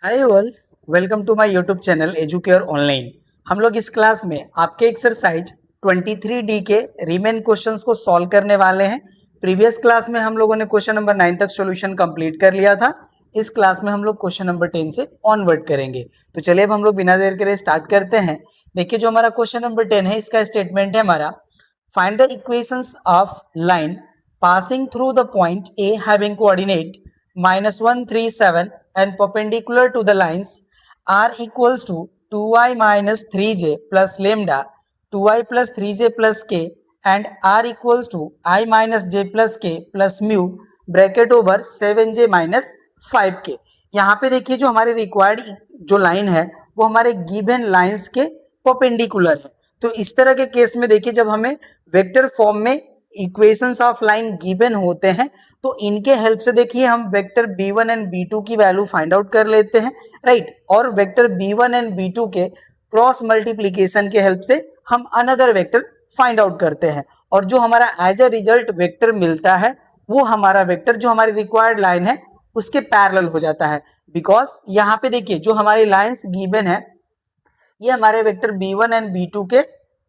Hi all, welcome to my YouTube channel Educare online. हम लोग इस क्लास में आपके एक्सरसाइज 23D के रिमेन क्वेश्चंस को सॉल्व करने वाले हैं। प्रीवियस क्लास में हम लोगों ने क्वेश्चन नंबर 9 तक सॉल्यूशन कंप्लीट कर लिया था। इस क्लास में हम लोग क्वेश्चन नंबर 10 से ऑनवर्ड करेंगे। तो चलिए अब हम लोग बिना देर करे स्टार्ट करते हैं। देखिए, जो हमारा क्वेश्चन नंबर 10 है, इसका स्टेटमेंट है हमारा, find the equations of line passing through the point A having coordinate -1, 3, 7 and perpendicular to the lines r equals to 2i minus 3j plus lambda 2i plus 3j plus k and r equals to I minus j plus k plus mu bracket over 7j minus 5k। यहाँ पे देखिए, जो हमारे required जो line है वो हमारे given lines के परपेंडिकुलर है। तो इस तरह के केस में देखिए, जब हमें वेक्टर फॉर्म में इक्वेशंस ऑफ लाइन गिवन होते हैं तो इनके हेल्प से देखिए हम वेक्टर b1 एंड b2 की वैल्यू फाइंड आउट कर लेते हैं, राइट। और वेक्टर b1 एंड b2 के क्रॉस मल्टीप्लीकेशन के हेल्प से हम अनदर वेक्टर फाइंड आउट करते हैं और जो हमारा एज अ रिजल्ट वेक्टर मिलता है वो हमारा वेक्टर जो हमारी रिक्वायर्ड लाइन है उसके पैरेलल हो जाता है। बिकॉज यहाँ पे देखिए, जो हमारी लाइंस गिवन है ये हमारे वेक्टर b1 एंड b2 के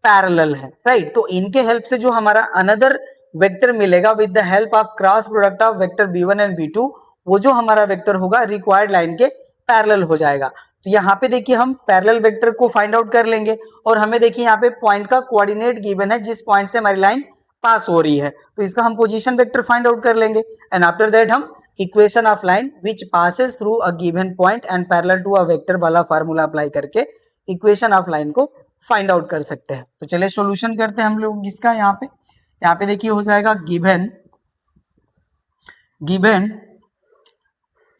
पैरेलल है, राइट। तो इनके हेल्प से जो हमारा अनदर वेक्टर मिलेगा with the help of cross product of vector b1 and b2, वो जो हमारा वेक्टर होगा रिक्वायर्ड लाइन के पैरेलल हो जाएगा। तो यहाँ पे देखिए हम पैरेलल वेक्टर को फाइंड आउट कर लेंगे और हमें देखिए यहाँ पे पॉइंट का कोऑर्डिनेट गिवन है जिस पॉइंट से हमारी लाइन पास हो रही है, तो इसका हम पोजीशन वेक्टर फाइंड आउट कर लेंगे एंड आफ्टर दैट हम equation of line which passes through a given point and parallel to a vector वाला फार्मूला अप्लाई करके इक्वेशन ऑफ लाइन को फाइंड आउट कर सकते हैं। तो चलिए सॉल्यूशन करते हैं हम लोग इसका। यहाँ पे देखिए हो जाएगा गिवन गिवन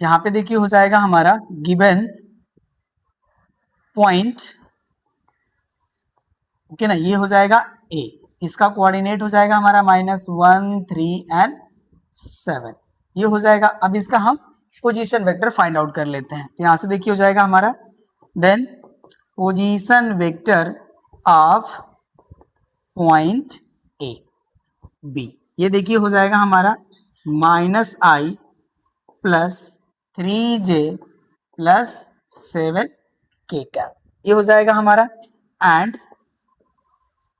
यहाँ पे देखिए हो जाएगा हमारा गिवन पॉइंट, ओके ना, ये हो जाएगा ए, इसका कोऑर्डिनेट हो जाएगा हमारा -1, 3 एंड 7, ये हो जाएगा। अब इसका हम पोजीशन वेक्टर फाइंड आउट कर लेते हैं। तो यहाँ से देखिए हो जाएगा हमारा then position vector of point A B, ये देखिए हो जाएगा हमारा -i plus 3j plus 7k cap, ये हो जाएगा हमारा। एंड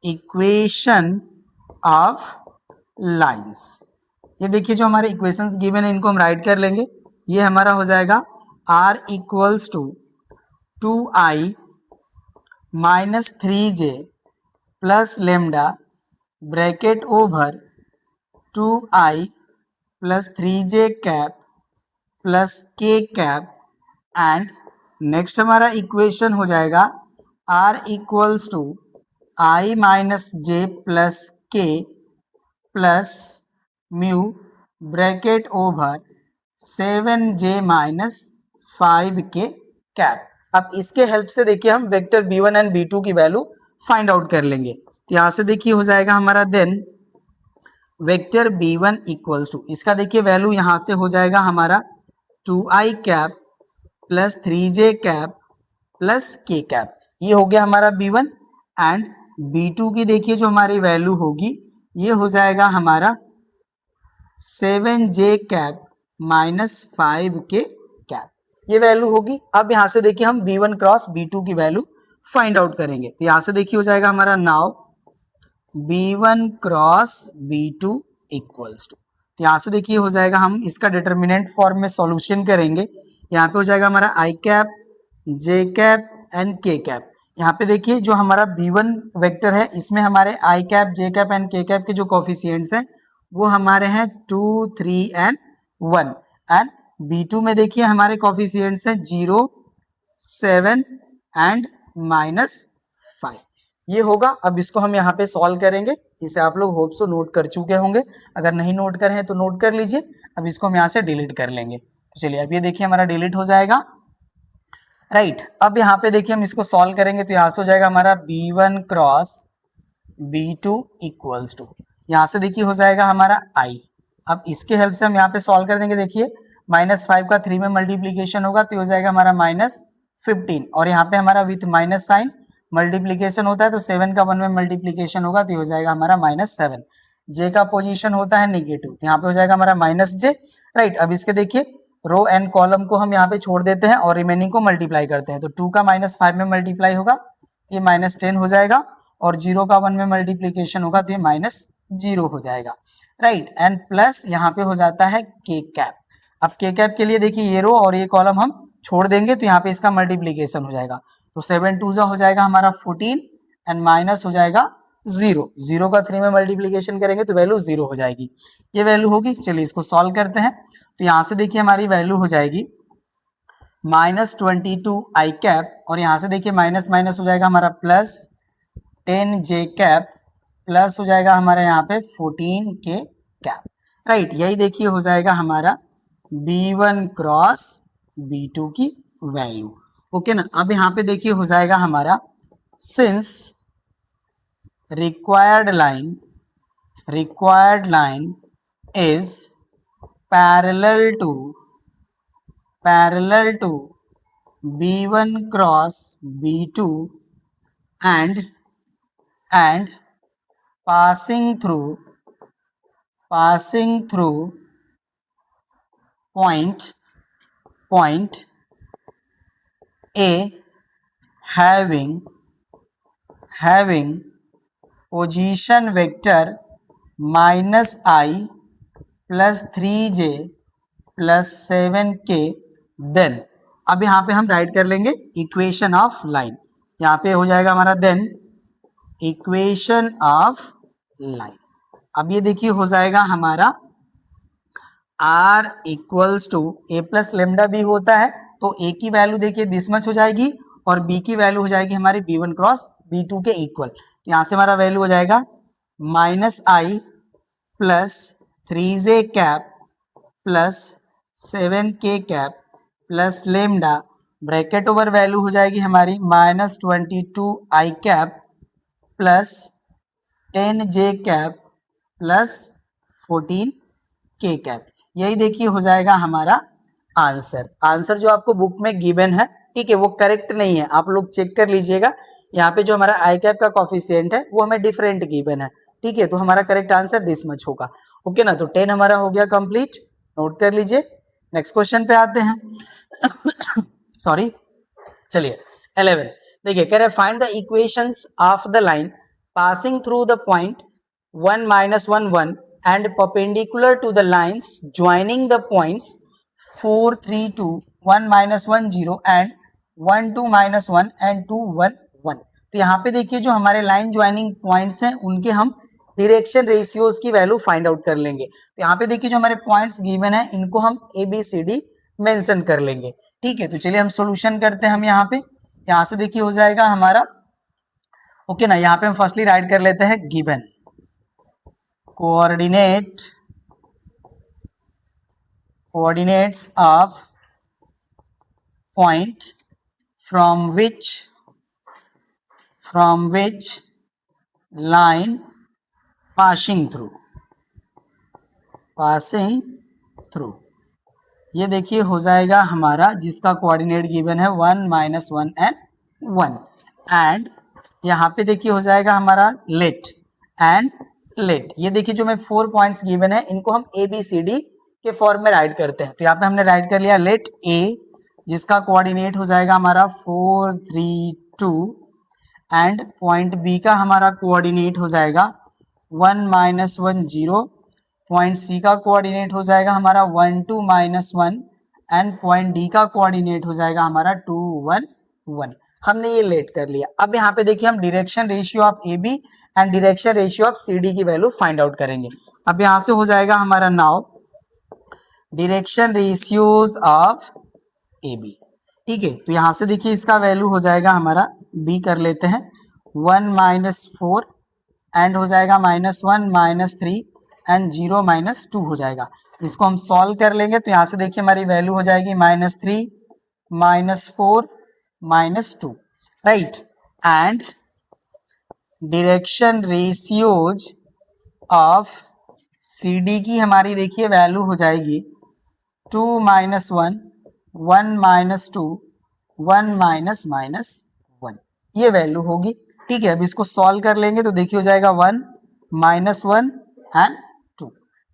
इक्वेशन ऑफ लाइंस, ये देखिए जो हमारे इक्वेशंस गिवन है इनको हम राइट कर लेंगे। ये हमारा हो जाएगा r equals to 2i minus 3j plus lambda bracket over 2i plus 3j cap plus k cap and next हमारा इक्वेशन हो जाएगा r equals to i minus j plus k plus mu bracket over 7j minus 5k cap. अब इसके help से देखिए हम vector b1 and b2 की value find out कर लेंगे। तो यहाँ से देखिए हो जाएगा हमारा then vector b1 equals to, इसका देखिए वैल्यू यहाँ से हो जाएगा हमारा 2i cap plus 3j cap plus k cap, ये हो गया हमारा b1। एंड b2 की देखिए जो हमारी वैल्यू होगी ये हो जाएगा हमारा 7j cap minus 5k cap, ये वैल्यू होगी। अब यहाँ से देखिए हम b1 क्रॉस b2 की वैल्यू फाइंड आउट करेंगे। तो यहाँ से देखिए हो जाएगा हमारा now b1 cross b2 equals to, तो यहाँ से देखिए हो जाएगा हम इसका डिटर्मिनेंट फॉर्म में सॉल्यूशन करेंगे। यहाँ पे हो जाएगा हमारा i cap j cap and k cap. यहाँ पे देखिए जो हमारा b1 वेक्टर है इसमें हमारे i cap j cap and k cap के जो कोफिशिएंट्स हैं वो हमारे हैं 2, 3 एंड 1। एंड b2 में देखिए हमारे कोफिशिएंट्स हैं 0, 7 एंड -5, ये होगा। अब इसको हम यहाँ पे सॉल्व करेंगे, इसे आप लोग होप सो नोट कर चुके होंगे, अगर नहीं नोट करे हैं तो नोट कर लीजिए। अब इसको हम यहाँ से डिलीट कर लेंगे। तो चलिए अब ये देखिए हमारा डिलीट हो जाएगा, राइट। अब यहाँ पे देखिए हम इसको सॉल्व करेंगे तो यहाँ से हो जाएगा हमारा b1 cross b2 equals to, यहाँ से देखिए हो जाएगा हमारा i। अब इसके हेल्प से हम यहाँ पे सॉल्व कर देंगे। देखिए -5 का 3 में मल्टीप्लीकेशन होगा तो हो जाएगा हमारा -15 और यहाँ पे हमारा विथ माइनस साइन मल्टीप्लीकेशन होता है तो 7 का 1 में मल्टीप्लीकेशन होगा तो हो जाएगा हमारा -7। j का पोजीशन होता है नेगेटिव तो यहाँ पे हो जाएगा हमारा -j, राइट। अब इसके देखिए रो एंड कॉलम को हम यहाँ पे छोड़ देते हैं और रिमेनिंग को मल्टीप्लाई करते हैं। तो 2 का -5 में मल्टीप्लाई होगा तो ये -10 हो जाएगा, और 0 का 1 में मल्टीप्लीकेशन होगा तो ये -0 हो जाएगा, राइट। एंड प्लस यहाँ पे हो जाता है के कैप। अब के कैप के लिए देखिए ये रो और ये कॉलम हम छोड़ देंगे तो यहाँ पे इसका मल्टीप्लीकेशन हो जाएगा। तो 7 2 हो जाएगा हमारा 14 एंड माइनस हो जाएगा 0। 0 का 3 में मल्टीप्लीकेशन करेंगे तो वैल्यू 0 हो जाएगी, ये वैल्यू होगी। चलिए इसको सॉल्व करते हैं। तो यहाँ से देखिए हमारी वैल्यू हो जाएगी -22 आई कैप, और यहाँ से देखिए माइनस माइनस हो जाएगा हमारा प्लस 10 जे कैप, प्लस हो जाएगा हमारा यहाँ पे 14 के कैप, राइट। यही देखिए हो जाएगा हमारा B1 क्रॉस B2 की वैल्यू, ओके ना। अब यहाँ पे देखिए हो जाएगा हमारा since required line is parallel to B1 cross B2 and passing through point A having position vector -i plus 3j plus 7k, then अब यहाँ पे हम राइट कर लेंगे इक्वेशन ऑफ लाइन। यहाँ पे हो जाएगा हमारा देन इक्वेशन ऑफ लाइन। अब ये देखिए हो जाएगा हमारा r equals to a plus lambda b होता है, तो a की वैल्यू देखिए दिस मच हो जाएगी और b की वैल्यू हो जाएगी हमारी B1 क्रॉस B2 के इक्वल। तो यहाँ से हमारा वैल्यू हो जाएगा -i plus 3j cap plus 7k cap plus lambda, bracket over value हो जाएगी हमारी -22 I cap plus 10j cap plus 14k cap. यही देखिए हो जाएगा हमारा आंसर जो आपको बुक में गिवन है, ठीक है, वो करेक्ट नहीं है, आप लोग चेक कर लीजिएगा। यहाँ पे जो हमारा आई कैप का कॉफिशिएंट है वो हमें डिफरेंट गिवन है, ठीक है। तो हमारा करेक्ट आंसर दिस मच होगा, ओके ना। तो 10 हमारा हो गया कंप्लीट, नोट कर लीजिए। नेक्स्ट क्वेश्चन पे आते हैं सॉरी, चलिए 11 देखिए, कह रहे find the equations of the line passing through the point 1 -1 1 and perpendicular to the lines joining the points 4 3 2 1 -1 0 and 1 2 -1 and 2 1 1। तो यहाँ पे देखिए जो हमारे लाइन ज्वाइनिंग पॉइंट्स हैं उनके हम डायरेक्शन रेशियोज की वैल्यू फाइंड आउट कर लेंगे। तो यहाँ पे देखिए जो हमारे पॉइंट्स गिवन है इनको हम ABCD मेंशन कर लेंगे, ठीक है। तो चलिए हम सॉल्यूशन करते हैं। हम यहाँ पे यहाँ से देखिए हो जाएगा हमारा, ओके ना। यहाँ पे हम फर्स्टली राइट कर लेते हैं given coordinates of point from which line passing through। ये देखिए हो जाएगा हमारा जिसका कोऑर्डिनेट गिवन है 1 -1 and 1, एंड यहाँ पे देखिए हो जाएगा हमारा लेट। ये देखिए जो मैं 4 पॉइंट्स गिवन है इनको हम ABCD के फॉर्म में राइट करते हैं। तो यहाँ पे हमने राइट कर लिया लेट A, जिसका कोऑर्डिनेट हो जाएगा हमारा 4 3 2, एंड पॉइंट B का हमारा कोऑर्डिनेट हो जाएगा 1 -1 0, पॉइंट C का कोऑर्डिनेट हो जाएगा हमारा 1 2 -1, एंड पॉइंट D का कोऑर्डिनेट हो जाएगा हमारा 2 1 1। हमने ये लेट कर लिया। अब यहाँ पे देखिए हम direction ratio of AB and direction ratio of CD की वैल्यू फाइंड आउट करेंगे। अब यहाँ से हो जाएगा हमारा now direction ratios of AB, ठीक है। तो यहाँ से देखिए इसका वैल्यू हो जाएगा हमारा B कर लेते हैं 1 -4, एंड हो जाएगा -1 -3 एंड 0 -2 हो जाएगा। इसको हम सॉल्व कर लेंगे। तो यहाँ से देखिए हमारी वैल्यू हो जाएगी -3 -4 -2, right. And direction ratios of CD की हमारी देखिए वैल्यू हो जाएगी 2 -1 1 -2 1 -1, ये वैल्यू होगी, ठीक है। अब इसको सॉल्व कर लेंगे तो देखिए हो जाएगा 1 -1 एंड 2।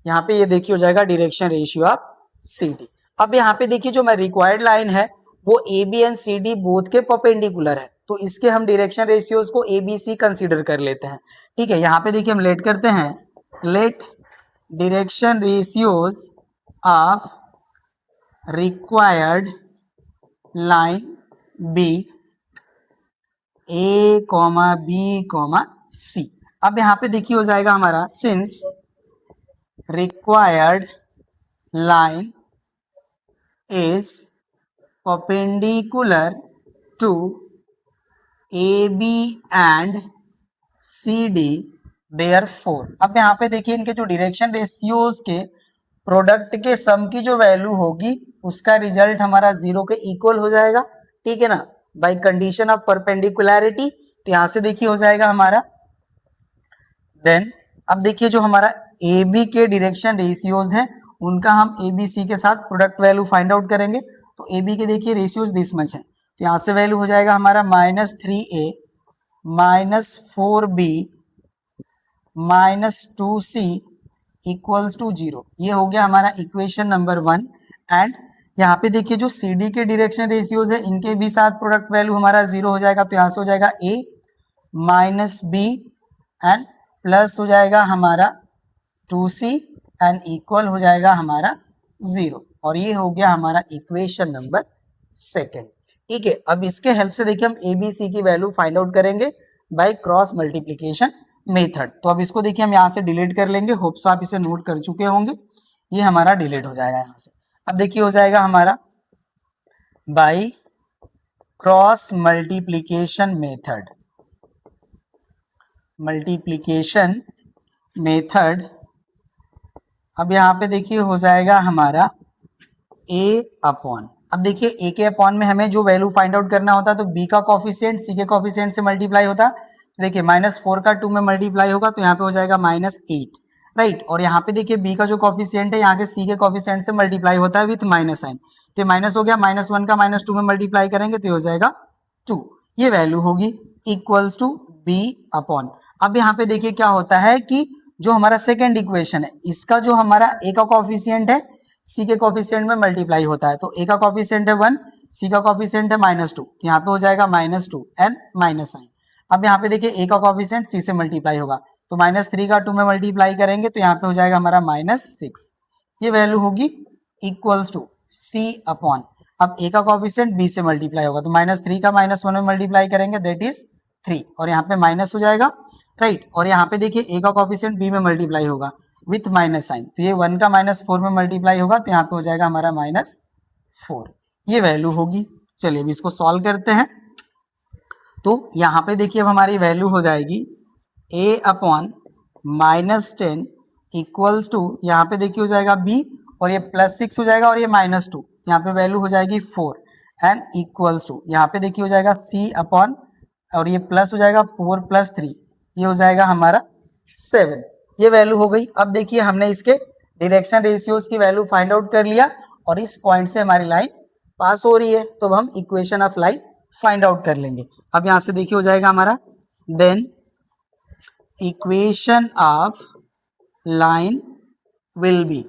यहाँ पे ये देखिए हो जाएगा डायरेक्शन रेशियो ऑफ CD। अब यहाँ पे देखिए जो मैं रिक्वायर्ड लाइन है वो A B and C D both के परपेंडिकुलर है, तो इसके हम डायरेक्शन रेशियोज को ए बी सी कंसीडर कर लेते हैं। ठीक है, यहाँ पे देखिए हम लेट करते हैं, let direction ratios of required line be a comma b comma c. अब यहाँ पे देखिए हो जाएगा हमारा since required line is perpendicular to a B and C d therefore. अब यहाँ पे देखिए इनके जो डायरेक्शन रेशियोज के प्रोडक्ट के सम की जो वैल्यू होगी उसका रिजल्ट हमारा 0 के इक्वल हो जाएगा। ठीक है ना, बाय कंडीशन ऑफ परपेंडिकुलरिटी। तो यहां से देखिए हो जाएगा हमारा देन। अब देखिए जो हमारा ए बी के डायरेक्शन रेशियोज हैं उनका हम ए बी सी के साथ प्रोडक्ट वैल्यू फाइंड आउट करेंगे। तो ए बी के देखिए रेशियोज दिस मच है, तो यहाँ से वैल्यू हो जाएगा हमारा -3a -4b -2c equals to 0। ये हो गया हमारा इक्वेशन नंबर 1। एंड यहाँ पे देखिए जो सी डी के डायरेक्शन रेशियोज है इनके भी साथ प्रोडक्ट वैल्यू हमारा 0 हो जाएगा, तो यहाँ से हो जाएगा a -b एंड प्लस हो जाएगा हमारा 2c एंड इक्वल हो जाएगा हमारा 0। और ये हो गया हमारा इक्वेशन नंबर 2। ठीक है, अब इसके हेल्प से देखिए हम ए बी सी की वैल्यू फाइंड आउट करेंगे बाय क्रॉस मल्टीप्लीकेशन मेथड। तो अब इसको देखिए हम यहाँ से डिलीट कर लेंगे, होप सो आप इसे नोट कर चुके होंगे। ये हमारा डिलीट हो जाएगा यहाँ से। अब देखिए हो जाएगा हमारा by cross multiplication method, multiplication method. अब यहाँ पे देखिए हो जाएगा हमारा a अपॉन, अब देखिए a के अपॉन में हमें जो वैल्यू फाइंड आउट करना होता है तो b का कॉफिशिएंट c के कॉफिशिएंट से मल्टीप्लाई होता, तो देखिए -4 का 2 में मल्टीप्लाई होगा तो यहाँ पे हो जाएगा -8, राइट। और यहाँ पे देखिए b का जो कॉफिशिएंट है यहाँ के c के कॉफिशिएंट से मल्टीप्लाई होता है विथ माइनस साइन, तो माइनस हो गया, -1 का -2 में मल्टीप्लाई करेंगे तो हो जाएगा 2। ये वैल्यू होगी इक्वल्स टू b अपॉन। अब यहाँ पे देखिए क्या होता है कि जो हमारा सेकेंड इक्वेशन है इसका जो हमारा a का कॉफिशिएंट है c के कॉफिशिएंट में मल्टीप्लाई होता है, तो a का कॉफिशिएंट है 1, c का कॉफिशिएंट है -2, तो यहाँ पे हो जाएगा -2 एंड माइनस साइन। अब यहाँ पे देखिए a का कॉफिशिएंट c से मल्टीप्लाई होगा, तो -3 का 2 में मल्टीप्लाई करेंगे तो यहाँ पे हो जाएगा हमारा -6। ये वैल्यू होगी इक्वल्स टू c अपॉन। अब a का कॉफिशिएंट b से मल्टीप्लाई होगा, तो -3 का -1 में मल्टीप्लाई करेंगे दैट इज 3, और यहाँ पे माइनस हो जाएगा, राइट। और यहाँ पे देखिए a का कॉफिशिएंट b में मल्टीप्लाई होगा विथ माइनस साइन, तो ये 1 का -4 में मल्टीप्लाई होगा तो यहाँ पे हो जाएगा हमारा -4। ये वैल्यू होगी। चलिए अब इसको सॉल्व करते हैं। तो यहाँ पे देखिए अब हमारी वैल्यू हो जाएगी a अपॉन -10 इक्वल्स टू, यहाँ पे देखिए हो जाएगा b और ये +6 हो जाएगा और ये -2, यहाँ पे वैल्यू हो जाएगी 4 एंड इक्वल्स टू, यहाँ पे देखिए हो जाएगा c अपॉन और ये प्लस हो जाएगा 4 + 3, ये हो जाएगा हमारा 7। ये वैल्यू हो गई। अब देखिए हमने इसके डायरेक्शन रेशियोज की वैल्यू फाइंड आउट कर लिया और इस पॉइंट से हमारी लाइन पास हो रही है, तो अब हम equation of line find out कर लेंगे। अब यहाँ से देखिए हो जाएगा हमारा then equation of line will be,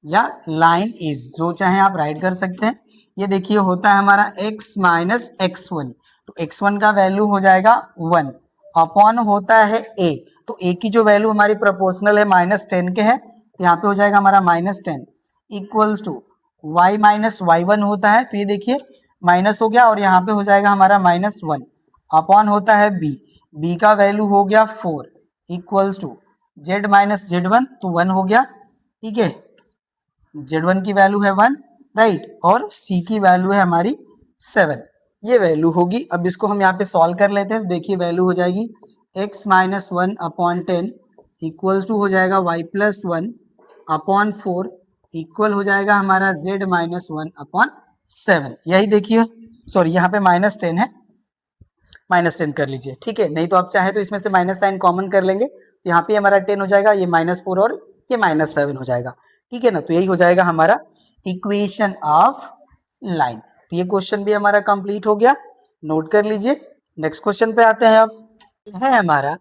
या लाइन इज, जो चाहे आप राइट कर सकते हैं। ये देखिए होता है हमारा x - x1, तो x1 का वैल्यू हो जाएगा 1 अपॉन होता है a, तो a की जो वैल्यू हमारी प्रोपोर्शनल है -10 के है, तो यहाँ पे हो जाएगा हमारा -10 इक्वल्स टू y - y1 होता है, तो ये देखिए माइनस हो गया और यहाँ पे हो जाएगा हमारा -1 अपॉन होता है b का वैल्यू हो गया 4 इक्वल्स टू z - z1, तो 1 हो गया, ठीक है। z1 की वैल्यू है 1, राइट, और c की वैल्यू है हमारी 7। ये वैल्यू होगी। अब इसको हम यहाँ पे सॉल्व कर लेते हैं, तो देखिए वैल्यू हो जाएगी x - 1 अपॉन 10 इक्वल्स टू हो जाएगा y + 1 अपॉन 4 इक्वल हो जाएगा हमारा z - 1 अपॉन 7। यही देखिए, सॉरी यहाँ पे -10 है, -10 कर लीजिए, ठीक है। नहीं तो आप चाहे तो इसमें से माइनस साइन कॉमन कर लेंगे, तो यहाँ पे हमारा 10 हो जाएगा, ये -4 और ये -7 हो जाएगा, ठीक है ना। तो यही हो जाएगा हमारा इक्वेशन ऑफ लाइन। तो ये क्वेश्चन भी हमारा कंप्लीट हो गया, नोट कर लीजिए। नेक्स्ट क्वेश्चन पे आते हैं। अब है हमारा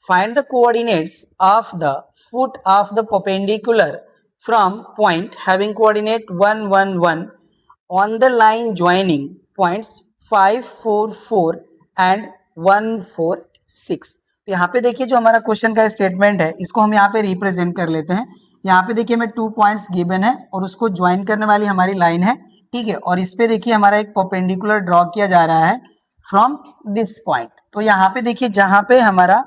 find the coordinates of the foot of the perpendicular from point having coordinate 1 1 1 on the line joining points 5 4 4 and 1 4 6। तो यहाँ पे देखिए जो हमारा क्वेश्चन का स्टेटमेंट है इसको हम यहाँ पे रिप्रेजेंट कर लेते हैं। यहाँ पे देखिए हमें 2 पॉइंट्स गिवन है और उसको ज्वाइन करने वाली हमारी लाइन है, ठीक है। और इस पे देखिए हमारा एक परपेंडिकुलर ड्रॉ किया जा रहा है फ्रॉम दिस पॉइंट। तो यहाँ पे देखिए जहां पे हमारा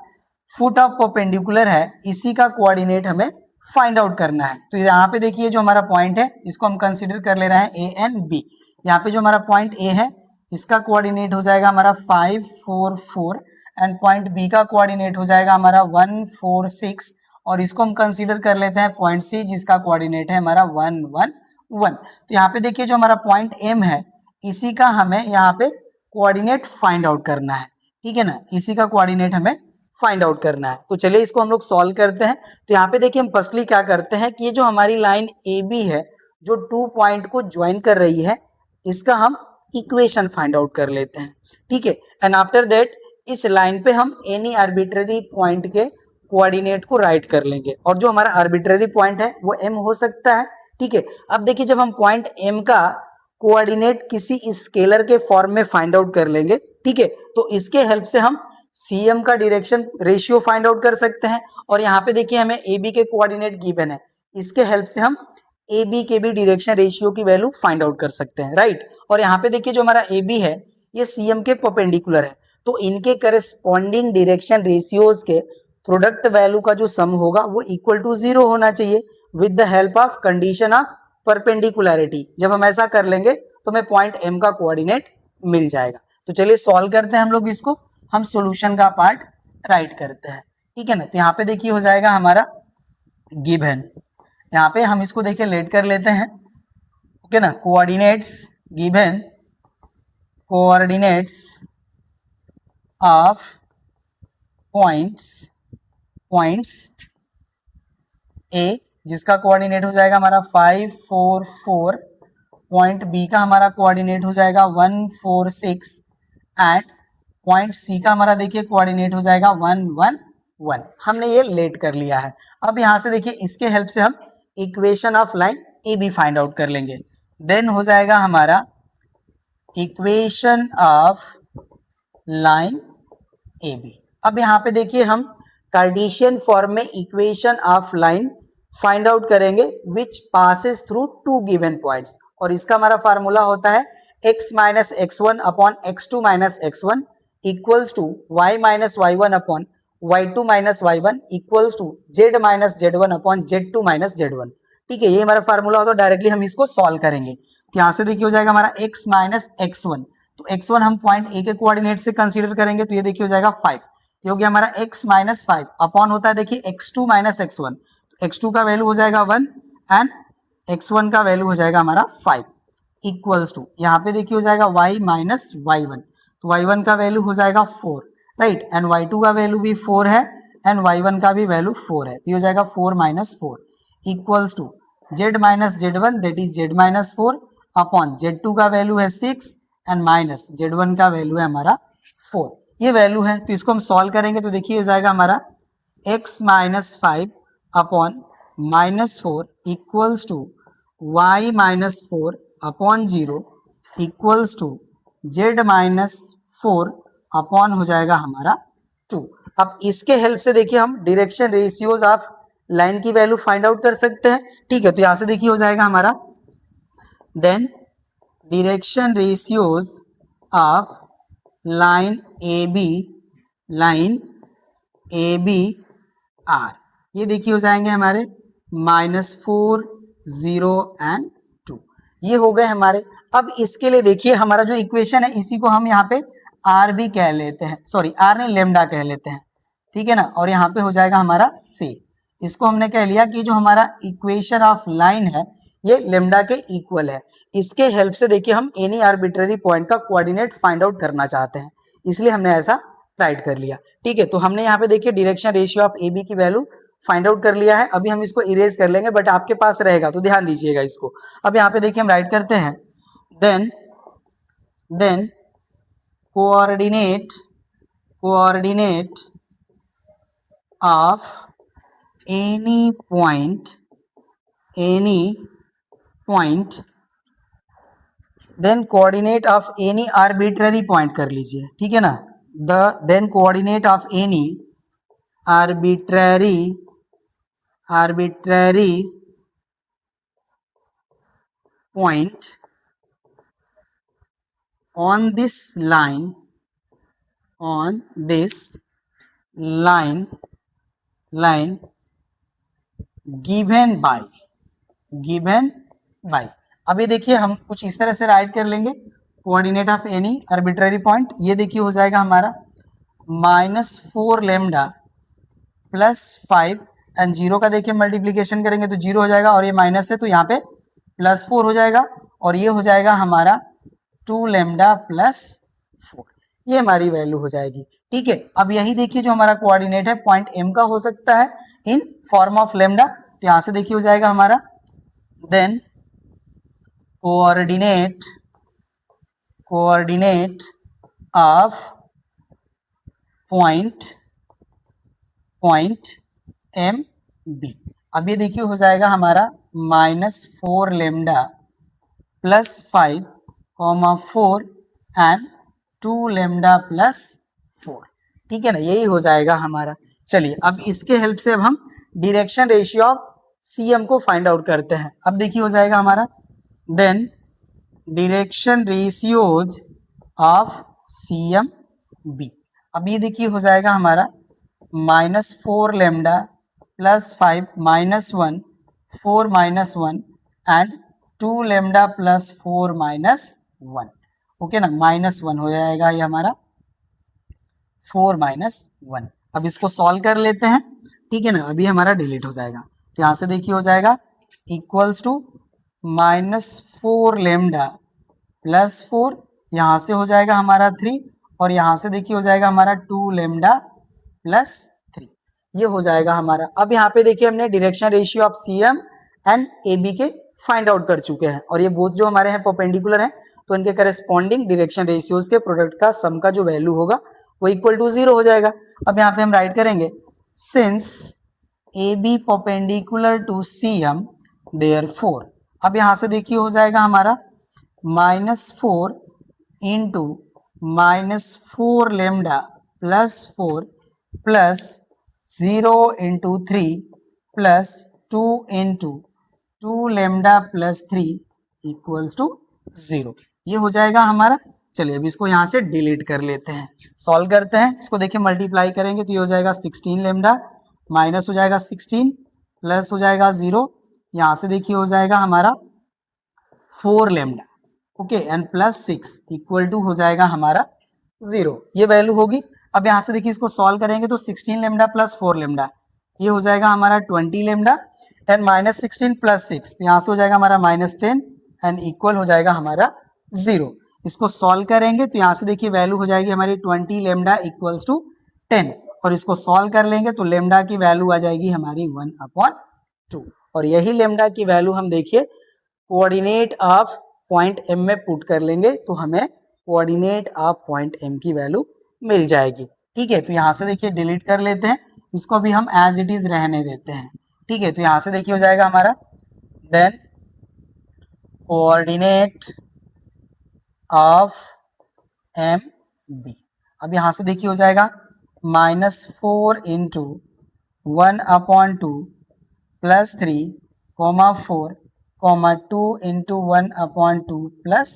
फुट ऑफ परपेंडिकुलर है इसी का कोऑर्डिनेट हमें फाइंड आउट करना है। तो यहाँ पे देखिए जो हमारा पॉइंट है इसको हम कंसीडर कर ले रहे हैं ए एंड बी। यहाँ पे जो हमारा पॉइंट ए है इसका कोऑर्डिनेट हो जाएगा हमारा 5 4 4 एंड पॉइंट बी का कोऑर्डिनेट हो जाएगा हमारा 1 4 6 और इसको हम कंसीडर कर लेते हैं पॉइंट सी जिसका कोऑर्डिनेट है हमारा 1 1 1। तो यहाँ पे देखिए जो हमारा पॉइंट एम है इसी का हमें यहाँ पे कोऑर्डिनेट फाइंड आउट करना है, ठीक है ना। इसी का कोऑर्डिनेट हमें फाइंड आउट करना है। तो चलिए इसको हम लोग सॉल्व करते हैं। तो यहाँ पे देखिए हम फर्स्टली क्या करते हैं कि ये जो हमारी लाइन ए बी है जो 2 पॉइंट को ज्वाइन कर रही है इसका हम इक्वेशन फाइंड आउट कर लेते हैं, ठीक है। एंड आफ्टर दैट इस लाइन पे हम एनी आर्बिट्रेरी पॉइंट के कोऑर्डिनेट को राइट कर लेंगे और जो हमारा आर्बिट्रेरी पॉइंट है वो एम हो सकता है, ठीक है। अब देखिए जब हम पॉइंट एम का कोऑर्डिनेट किसी स्केलर के फॉर्म में फाइंड आउट कर लेंगे, ठीक है, तो इसके हेल्प से हम सीएम का डायरेक्शन रेशियो फाइंड आउट कर सकते हैं। और यहाँ पे देखिए हमें ए बी के कोऑर्डिनेट गिवन है, इसके हेल्प से हम ए बी के भी डायरेक्शन रेशियो की वैल्यू फाइंड आउट कर सकते हैं, राइट। और यहाँ पे देखिए जो हमारा ए बी है ये सीएम के परपेंडिकुलर है, तो इनके करेस्पॉन्डिंग डायरेक्शन रेशियोज के प्रोडक्ट वैल्यू का जो सम होगा वो इक्वल टू 0 होना चाहिए with the help of condition of perpendicularity. जब हम ऐसा कर लेंगे तो हमें पॉइंट एम का कोऑर्डिनेट मिल जाएगा। तो चलिए सॉल्व करते हैं हम लोग इसको। हम सॉल्यूशन का पार्ट राइट करते हैं, ठीक है ना। तो यहाँ पे देखिए हो जाएगा हमारा गिवन, यहाँ पे हम इसको देखिए लेट कर लेते हैं, ओके ना। Coordinates given, coordinates of points A जिसका कोऑर्डिनेट हो जाएगा हमारा 5 4 4, पॉइंट बी का हमारा कोऑर्डिनेट हो जाएगा 1 4 6 एंड पॉइंट सी का हमारा देखिए कोऑर्डिनेट हो जाएगा 1 1 1। हमने ये लेट कर लिया है। अब यहाँ से देखिए इसके हेल्प से हम equation of line A b find out कर लेंगे। देन हो जाएगा हमारा equation of line A B. अब यहाँ पे देखिए हम कार्टेशियन फॉर्म में equation of line find out करेंगे which passes through 2 given points. और इसका हमारा फार्मूला होता है x minus x one upon x two minus x one equals to y minus y one upon y two minus y one equals to Z minus Z one upon Z two minus Z one, ठीक है। ये हमारा formula होता है, directly हम इसको solve करेंगे। तो यहाँ से देखिए हो जाएगा हमारा x माइनस एक्स वन, तो x1 हम पॉइंट ए के कोऑर्डिनेट से कंसीडर करेंगे तो ये देखिए हो जाएगा 5, ये हो गया हमारा x माइनस 5 अपॉन होता है देखिए x2 माइनस x1, तो x2 का वैल्यू हो जाएगा 1 एंड x1 का वैल्यू हो जाएगा हमारा 5 इक्वल्स टू यहाँ पे देखिए हो जाएगा y माइनस y1, तो y1 का वैल्यू हो जाएगा 4, राइट, एंड y2 का वैल्यू भी 4 है एंड y1 का भी वैल्यू 4 है, तो ये हो जाएगा 4 minus 4 equals to z minus z1 that is z minus 4 upon z2 का वैल्यू है 6 एंड माइनस z1 का वैल्यू है हमारा 4। ये वैल्यू है तो इसको हम सॉल्व करेंगे तो देखिए हो जाएगा हमारा x minus 5 upon minus 4 equals to y minus 4 upon 0 equals to z minus 4 upon हो जाएगा हमारा 2। अब इसके हेल्प से देखिए हम डायरेक्शन रेशियोज ऑफ लाइन की वैल्यू फाइंड आउट कर सकते हैं, ठीक है। तो यहाँ से देखिए हो जाएगा हमारा then direction ratios of line AB are, ये देखिए हो जाएंगे हमारे -4 0 एंड 2, ये हो गए हमारे। अब इसके लिए देखिए हमारा जो इक्वेशन है इसी को हम यहाँ पे आर भी कह लेते हैं, सॉरी आर नहीं लेमडा कह लेते हैं, ठीक है ना। और यहाँ पे हो जाएगा हमारा से, इसको हमने कह लिया कि जो हमारा इक्वेशन ऑफ लाइन है ये लेमडा के इक्वल है। इसके हेल्प से देखिए हम एनी आर्बिट्रेरी पॉइंट का कोऑर्डिनेट फाइंड आउट करना चाहते हैं, इसलिए हमने ऐसा राइट कर लिया, ठीक है। तो हमने यहाँ पे देखिए direction ratio of A B की वैल्यू फाइंड आउट कर लिया है। अभी हम इसको इरेज कर लेंगे बट आपके पास रहेगा तो ध्यान दीजिएगा इसको। अब यहाँ पे देखिए हम राइट करते हैं then coordinate of any point any point, then coordinate of any arbitrary point कर लीजिए, ठीक है ना। Then coordinate of any arbitrary point on this line given by अभी देखिए हम कुछ इस तरह से राइट कर लेंगे, coordinate of any arbitrary point, ये देखिए हो जाएगा हमारा -4 लेमडा +5 एंड जीरो का देखिए मल्टीप्लीकेशन करेंगे तो जीरो हो जाएगा, और ये माइनस है तो यहाँ पे +4 हो जाएगा, और ये हो जाएगा हमारा 2 लेमडा +4, ये हमारी वैल्यू हो जाएगी, ठीक है। अब यही देखिए जो हमारा कोऑर्डिनेट है पॉइंट एम का हो सकता है इन फॉर्म ऑफ लेमडा, तो यहाँ से देखिए हो जाएगा हमारा then coordinate of point M B. अब ये देखिए हो जाएगा हमारा -4 लेमडा +5 4 एंड 2 लेमडा +4, ठीक है ना, यही हो जाएगा हमारा। चलिए अब इसके हेल्प से अब हम डायरेक्शन रेशियो ऑफ सीएम को फाइंड आउट करते हैं। अब देखिए हो जाएगा हमारा then direction ratios of CM B. अब ये देखिए हो जाएगा हमारा -4 लेमडा +5 -1 4 -1 एंड 2 लेमडा +4 -1, ओके ना, -1 हो जाएगा ये हमारा 4 -1। अब इसको सॉल्व कर लेते हैं, ठीक है ना, अभी हमारा डिलीट हो जाएगा, तो यहाँ से देखिए हो जाएगा इक्वल्स टू -4 लेमडा +4, यहाँ से हो जाएगा हमारा 3, और यहाँ से देखिए हो जाएगा हमारा 2 लेमडा +3, ये हो जाएगा हमारा। अब यहाँ पे देखिए हमने direction ratio of CM and A B के फाइंड आउट कर चुके हैं, और ये बोथ जो हमारे हैं परपेंडिकुलर हैं, तो इनके करस्पॉन्डिंग डायरेक्शन रेशियोज के प्रोडक्ट का सम का जो वैल्यू होगा वो इक्वल टू 0 हो जाएगा। अब यहाँ पे हम राइट करेंगे since A B perpendicular to CM therefore, अब यहाँ से देखिए हो जाएगा हमारा -4 into -4 lambda +4 plus 0 into 3 plus 2 into 2 lambda +3 equals to 0, ये हो जाएगा हमारा। चलिए अब इसको यहाँ से डिलीट कर लेते हैं, सॉल्व करते हैं, इसको देखिए मल्टीप्लाई करेंगे तो ये हो जाएगा 16 लेमडा, माइनस हो जाएगा 16 प्लस हो जाएगा 0, यहाँ से देखिए हो जाएगा हमारा 4 lambda, okay, and +6 equal to हो जाएगा हमारा 0, ये वैल्यू होगी। अब यहाँ से देखिए इसको सॉल्व करेंगे तो 16 लेमडा प्लस 4 लेमडा, ये हो जाएगा हमारा 20 लेमडा एंड -16 + 6, तो यहाँ से हो जाएगा हमारा -10 एंड इक्वल हो जाएगा हमारा 0। इसको सॉल्व करेंगे तो यहाँ से देखिए वैल्यू हो जाएगी हमारी 20 लेमडा इक्वल्स टू 10, और इसको सॉल्व कर लेंगे तो लेमडा की वैल्यू आ जाएगी हमारी 1/2, और यही लेमडा की वैल्यू हम देखिए कोऑर्डिनेट ऑफ पॉइंट एम में पुट कर लेंगे तो हमें कोऑर्डिनेट ऑफ पॉइंट एम की वैल्यू मिल जाएगी, ठीक है। तो यहाँ से देखिए डिलीट कर लेते हैं, इसको भी हम एज इट इज रहने देते हैं, ठीक है। तो यहाँ से देखिए हो जाएगा हमारा then coordinate of M B, अब यहाँ से देखिए हो जाएगा -4 इंटू 1/2 प्लस 3 4 2 इंटू 1/2 प्लस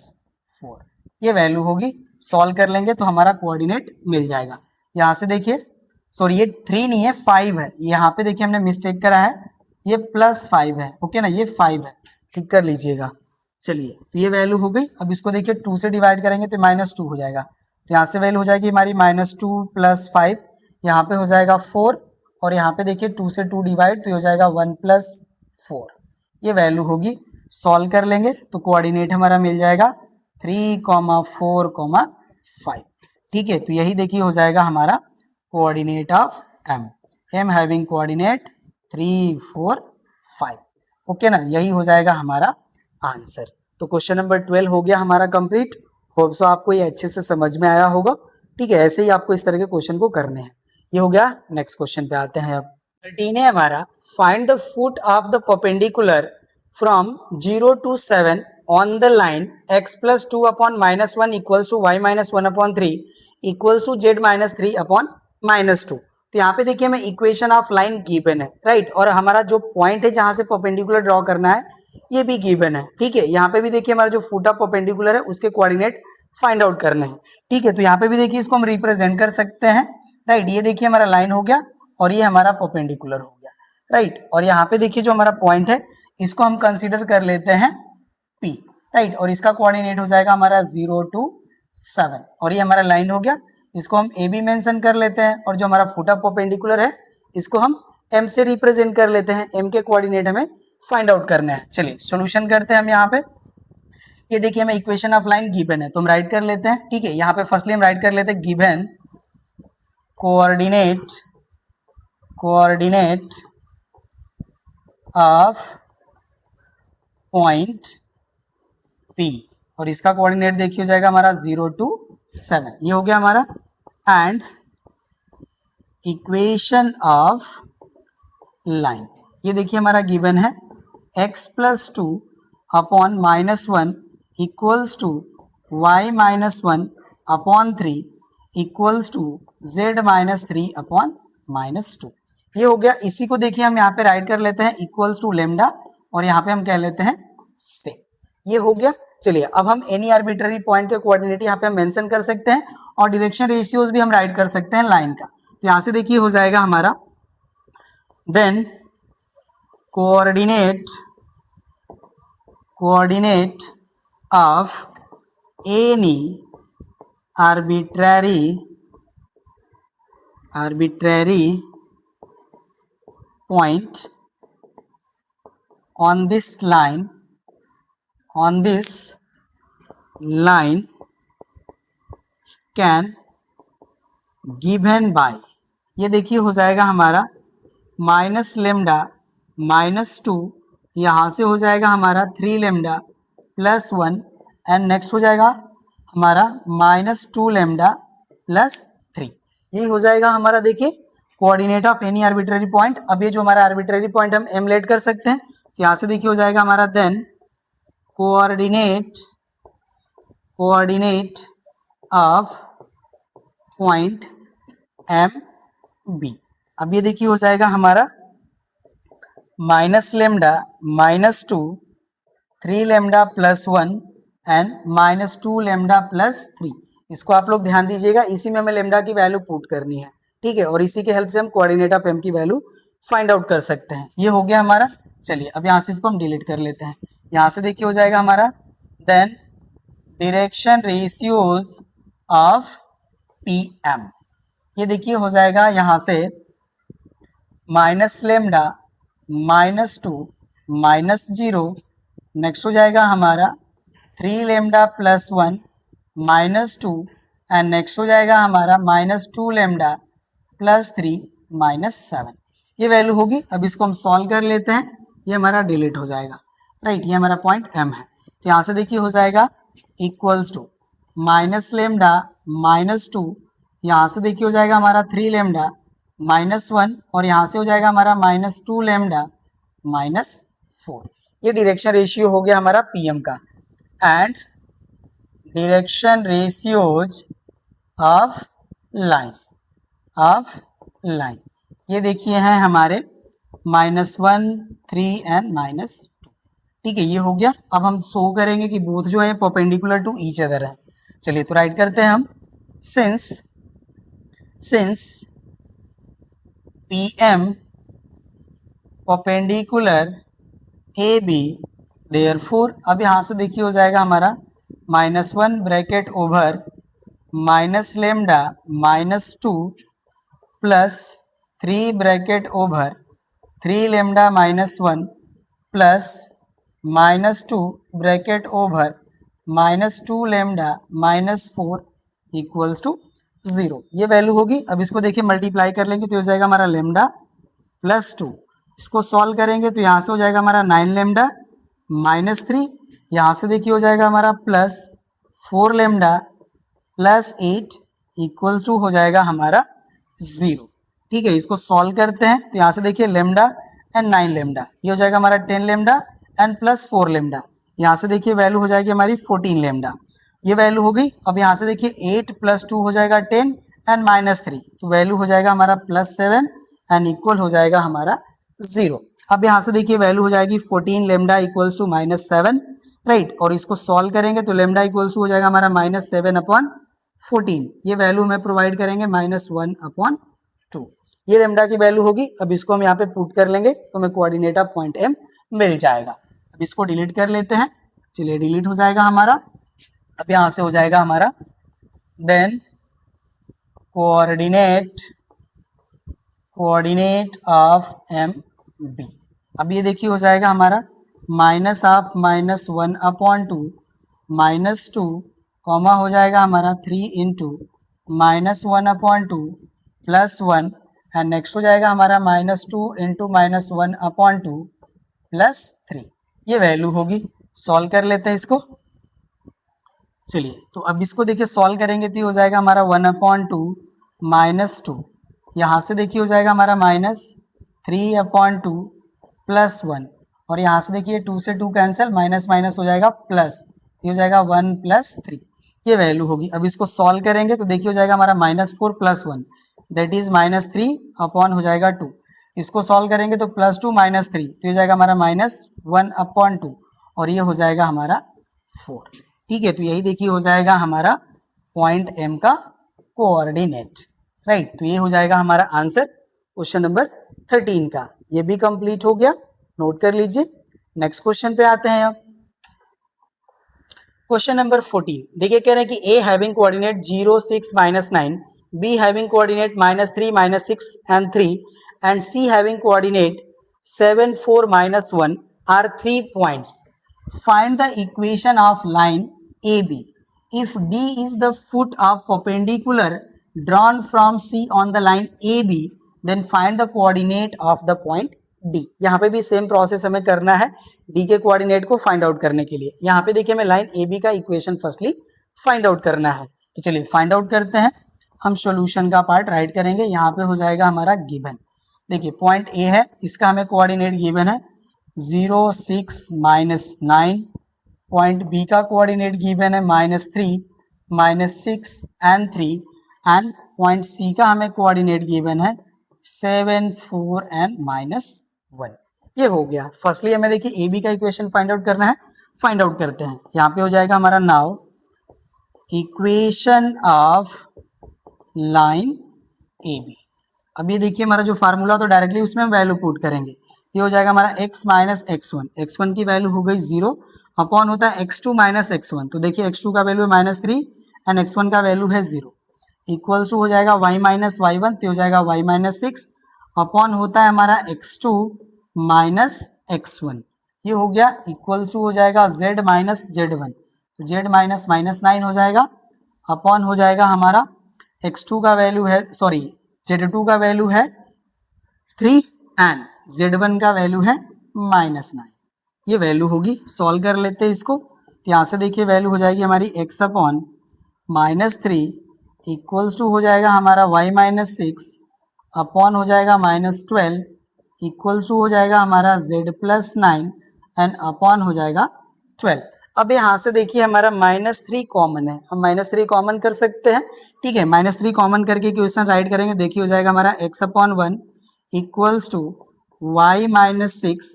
4, ये वैल्यू होगी। सॉल्व कर लेंगे तो हमारा कोऑर्डिनेट मिल जाएगा। यहाँ से देखिए सॉरी ये 3 नहीं है 5 है, यहाँ पे देखिए हमने मिस्टेक करा है, ये +5 है, ओके ना, ये 5 है, ठीक कर लीजिएगा। चलिए तो ये वैल्यू हो गई। अब इसको देखिए 2 से डिवाइड करेंगे तो -2 हो जाएगा, तो यहाँ से वैल्यू हो जाएगी हमारी -2 + 5, यहाँ पे हो जाएगा 4, और यहाँ पे देखिए 2 से 2 डिवाइड तो हो जाएगा 1 + 4, ये वैल्यू होगी। सॉल्व कर लेंगे तो कोऑर्डिनेट हमारा मिल जाएगा 3, 4, 5, ठीक है। तो यही देखिए हो जाएगा हमारा coordinate of am having coordinate 3, 4, 5, okay ना, यही हो जाएगा हमारा आंसर। तो क्वेश्चन नंबर 12 हो गया हमारा कंप्लीट। होप सो आपको ये अच्छे से समझ में आया होगा, ठीक है। ऐसे ही आपको इस तरह के क्वेश्चन को करने हैं। ये हो गया, नेक्स्ट क्वेश्चन पे आते हैं। अब 13 है हमारा, find the foot of the perpendicular from 0 to 7 on the line x plus 2 upon minus 1 equals to y minus 1 upon 3 equals to z minus 3 upon minus 2। तो यहाँ पे देखिए हमें इक्वेशन ऑफ लाइन गिवन है, राइट, और हमारा जो point है जहां से परपेंडिकुलर ड्रॉ करना है ये भी गिवन है, ठीक है। यहाँ पे भी देखिए हमारा जो फुट ऑफ परपेंडिकुलर है उसके कोऑर्डिनेट फाइंड आउट करने हैं, ठीक है। तो यहाँ पे भी देखिए इसको हम रिप्रेजेंट कर सकते हैं, राइट। ये देखिए हमारा लाइन हो गया और ये हमारा परपेंडिकुलर हो गया, राइट। और यहाँ पे देखिए जो हमारा पॉइंट है इसको हम कंसीडर कर लेते हैं P, राइट, और इसका कोऑर्डिनेट हो जाएगा हमारा 0 to 7 और ये हमारा लाइन हो गया। इसको हम ए भी मेंशन कर लेते हैं और जो हमारा फुट ऑफ परपेंडिकुलर है इसको हम M से रिप्रेजेंट कर लेते हैं। M के कोऑर्डिनेट हमें फाइंड आउट करना है। चलिए सॉल्यूशन करते हैं हम यहाँ पे। ये देखिए हमें इक्वेशन ऑफ लाइन गिवन है तो हम राइट कर लेते हैं, ठीक है। यहाँ पे फर्स्टली हम राइट कर लेते हैं given coordinate of point P और इसका कोऑर्डिनेट देखिए हो जाएगा हमारा 0 to 7, ये हो गया हमारा। एंड इक्वेशन ऑफ लाइन, ये देखिए हमारा गिवन है x plus 2 upon minus 1 equals to y minus 1 upon 3 equals to z minus 3 upon minus 2। ये हो गया। इसी को देखिए हम यहाँ पे राइट कर लेते हैं इक्वल्स टू लेमडा और यहाँ पे हम कह लेते हैं से, ये हो गया। चलिए अब हम एनी आर्बिट्ररी पॉइंट के कोऑर्डिनेट यहाँ पे हम मेंशन कर सकते हैं और डायरेक्शन रेशियोज भी हम राइट कर सकते हैं लाइन का। तो यहाँ से देखिए हो जाएगा हमारा then coordinate of any arbitrary point on this line can given by, ये देखिए हो जाएगा हमारा माइनस लेमडा माइनस 2, यहाँ से हो जाएगा हमारा 3 लेमडा प्लस 1 एंड नेक्स्ट हो जाएगा हमारा माइनस 2 लेमडा प्लस 3। ये हो जाएगा हमारा देखिए coordinate of any arbitrary point. अब ये जो हमारा आर्बिट्ररी पॉइंट हम एम लेट कर सकते हैं तो यहाँ से देखिए हो जाएगा हमारा then coordinate of point M B. अब ये देखिए हो जाएगा हमारा minus lambda minus 2, 3 lambda plus 1 and minus 2 lambda plus 3। इसको आप लोग ध्यान दीजिएगा, इसी में हमें लेमडा की वैल्यू पुट करनी है, ठीक है, और इसी के हेल्प से हम कोऑर्डिनेट ऑफ एम की वैल्यू फाइंड आउट कर सकते हैं। ये हो गया हमारा। चलिए अब यहाँ से इसको हम डिलीट कर लेते हैं। यहाँ से देखिए हो जाएगा हमारा then direction ratios of PM। ये देखिए हो जाएगा यहाँ से minus lambda minus 2 minus 0, next हो जाएगा हमारा 3 lambda plus 1 minus 2 and next हो जाएगा हमारा माइनस 2 लेमडा प्लस 3 माइनस 7। ये वैल्यू होगी। अब इसको हम सॉल्व कर लेते हैं, ये हमारा डिलीट हो जाएगा, राइट। ये हमारा पॉइंट M है तो यहाँ से देखिए हो जाएगा equals to minus lambda minus 2, यहाँ से देखिए हो जाएगा हमारा 3 लेमडा माइनस 1 और यहाँ से हो जाएगा हमारा माइनस 2 लेमडा माइनस 4। ये डायरेक्शन रेशियो हो गया हमारा PM का। And direction ratios of line ये देखिए हैं हमारे -1, 3 एंड -2, ठीक है। ये हो गया। अब हम शो करेंगे कि बोथ जो है परपेंडिकुलर टू ईच अदर है। चलिए तो राइट करते हैं हम since PM perpendicular AB therefore, अब यहाँ से देखिए हो जाएगा हमारा -1 bracket over minus lambda minus 2 plus 3 bracket over 3 lambda minus 1 plus -2 bracket over -2 lambda minus 4 equals to 0। ये वैल्यू होगी। अब इसको देखिए मल्टीप्लाई कर लेंगे तो हो जाएगा हमारा लेमडा प्लस 2। इसको सॉल्व करेंगे तो यहाँ से हो जाएगा हमारा 9 लेमडा माइनस 3, यहाँ से देखिए हो जाएगा हमारा plus 4 lambda plus 8 equals to हो जाएगा हमारा 0, ठीक है। इसको सॉल्व करते हैं तो यहाँ से देखिए लेमडा एंड 9 लेमडा, ये हो जाएगा हमारा 10 लेमडा एंड प्लस 4 लेमडा। यहाँ से देखिए वैल्यू हो जाएगी हमारी 14 लेमडा, ये वैल्यू हो गई। अब यहाँ से देखिए 8 प्लस 2 हो जाएगा 10 एंड माइनस 3, तो वैल्यू हो जाएगा हमारा प्लस 7 एंड इक्वल हो जाएगा हमारा 0। अब यहाँ से देखिए वैल्यू हो जाएगी 14 lambda equals to minus 7, right. और इसको सॉल्व करेंगे तो लेमडा इक्वल्स टू हो जाएगा हमारा माइनस 7 अपॉन 14, ये वैल्यू हमें प्रोवाइड करेंगे माइनस 1 अपॉन 2, ये लेमडा की वैल्यू होगी। अब इसको हम यहाँ पे पुट कर लेंगे तो हमें कोऑर्डिनेट ऑफ पॉइंट एम मिल जाएगा। अब इसको डिलीट कर लेते हैं, चलिए डिलीट हो जाएगा हमारा। अब यहाँ से हो जाएगा हमारा then coordinate of M B. अब ये देखिए हो जाएगा हमारा minus of minus 1 upon 2 minus 2 comma हो जाएगा हमारा 3 into minus 1 upon 2 plus 1 and next हो जाएगा हमारा minus 2 into minus 1 upon 2 plus 3, ये वैल्यू होगी। सॉल्व कर लेते हैं इसको, चलिए। तो अब इसको देखिए सॉल्व करेंगे तो ये हो जाएगा हमारा 1 अपॉन 2 माइनस 2, यहाँ से देखिए हो जाएगा हमारा माइनस 3 अपॉन 2 प्लस 1, और यहाँ से देखिए 2 से 2 कैंसिल, माइनस माइनस हो जाएगा प्लस, ये हो जाएगा 1 प्लस 3, ये वैल्यू होगी। अब इसको सॉल्व करेंगे तो देखिए हो जाएगा हमारा minus 4 plus 1 that is minus 3 upon हो जाएगा 2, इसको सॉल्व करेंगे तो प्लस 2 माइनस 3 तो हो जाएगा हमारा माइनस 1 अपॉन 2, और ये हो जाएगा हमारा 4, ठीक है। तो यही देखिए हो जाएगा हमारा पॉइंट एम का कोऑर्डिनेट, राइट। तो ये हो जाएगा हमारा आंसर क्वेश्चन नंबर 13 का, ये भी कंप्लीट हो गया, नोट कर लीजिए। नेक्स्ट क्वेश्चन पे आते हैं। अब क्वेश्चन नंबर 14 देखिए, कह रहे हैं कि A having coordinate 0 6 minus 9, B having coordinate minus 3 minus 6 and 3 and C having coordinate 7 4 minus 1 are 3 points. Find the equation of line AB if D is the foot of perpendicular drawn from C on the line AB, then find the coordinate of the point D। यहाँ पे भी same process हमें करना है D के coordinate को find out करने के लिए। यहाँ पे देखिए हमें लाइन AB का इक्वेशन फर्स्टली फाइंड आउट करना है, तो चलिए फाइंड आउट करते हैं। हम सॉल्यूशन का पार्ट राइट करेंगे, यहाँ पे हो जाएगा हमारा गिवन। देखिए पॉइंट A है, इसका हमें कोऑर्डिनेट गिवन है 0 6 माइनस 9, पॉइंट बी का कोऑर्डिनेट गिवन है minus 3 minus 6 and 3 and point C का हमें कोऑर्डिनेट गिवन है 7 4 एंड माइनस 1, ये हो गया। फर्स्टली हमें देखिए ए बी का इक्वेशन फाइंड आउट करना है, फाइंड आउट करते हैं। यहाँ पे हो जाएगा हमारा now equation of line A B. अब ये देखिए हमारा जो फार्मूला तो डायरेक्टली उसमें हम वैल्यू पुट करेंगे, ये हो जाएगा हमारा x माइनस x1, x1 की वैल्यू हो गई 0 अपॉन होता है x2 माइनस x1, तो देखिए x2 का वैल्यू है माइनस 3 एंड x1 का वैल्यू है 0 इक्वल्स टू हो जाएगा y माइनस y1, तो हो जाएगा y माइनस 6 अपॉन होता है हमारा x2 माइनस x1, ये हो गया इक्वल्स टू हो जाएगा z माइनस z1, तो z माइनस माइनस 9 हो जाएगा अपॉन हो जाएगा हमारा x2 का वैल्यू है सॉरी z2 का वैल्यू है 3 एंड z1 का वैल्यू है माइनस 9, ये वैल्यू होगी। सॉल्व कर लेते हैं इसको, तो यहाँ से देखिए वैल्यू हो जाएगी हमारी x upon minus 3 equals to हो जाएगा हमारा y माइनस 6 अपॉन हो जाएगा माइनस 12 इक्वल्स टू हो जाएगा हमारा z प्लस 9 एंड अपॉन हो जाएगा 12। अब यहाँ से देखिए हमारा माइनस 3 कॉमन है, हम माइनस 3 कॉमन कर सकते हैं, ठीक है। माइनस 3 कॉमन करके क्वेश्चन राइट करेंगे, देखिए हो जाएगा हमारा x upon 1 equals to y minus 6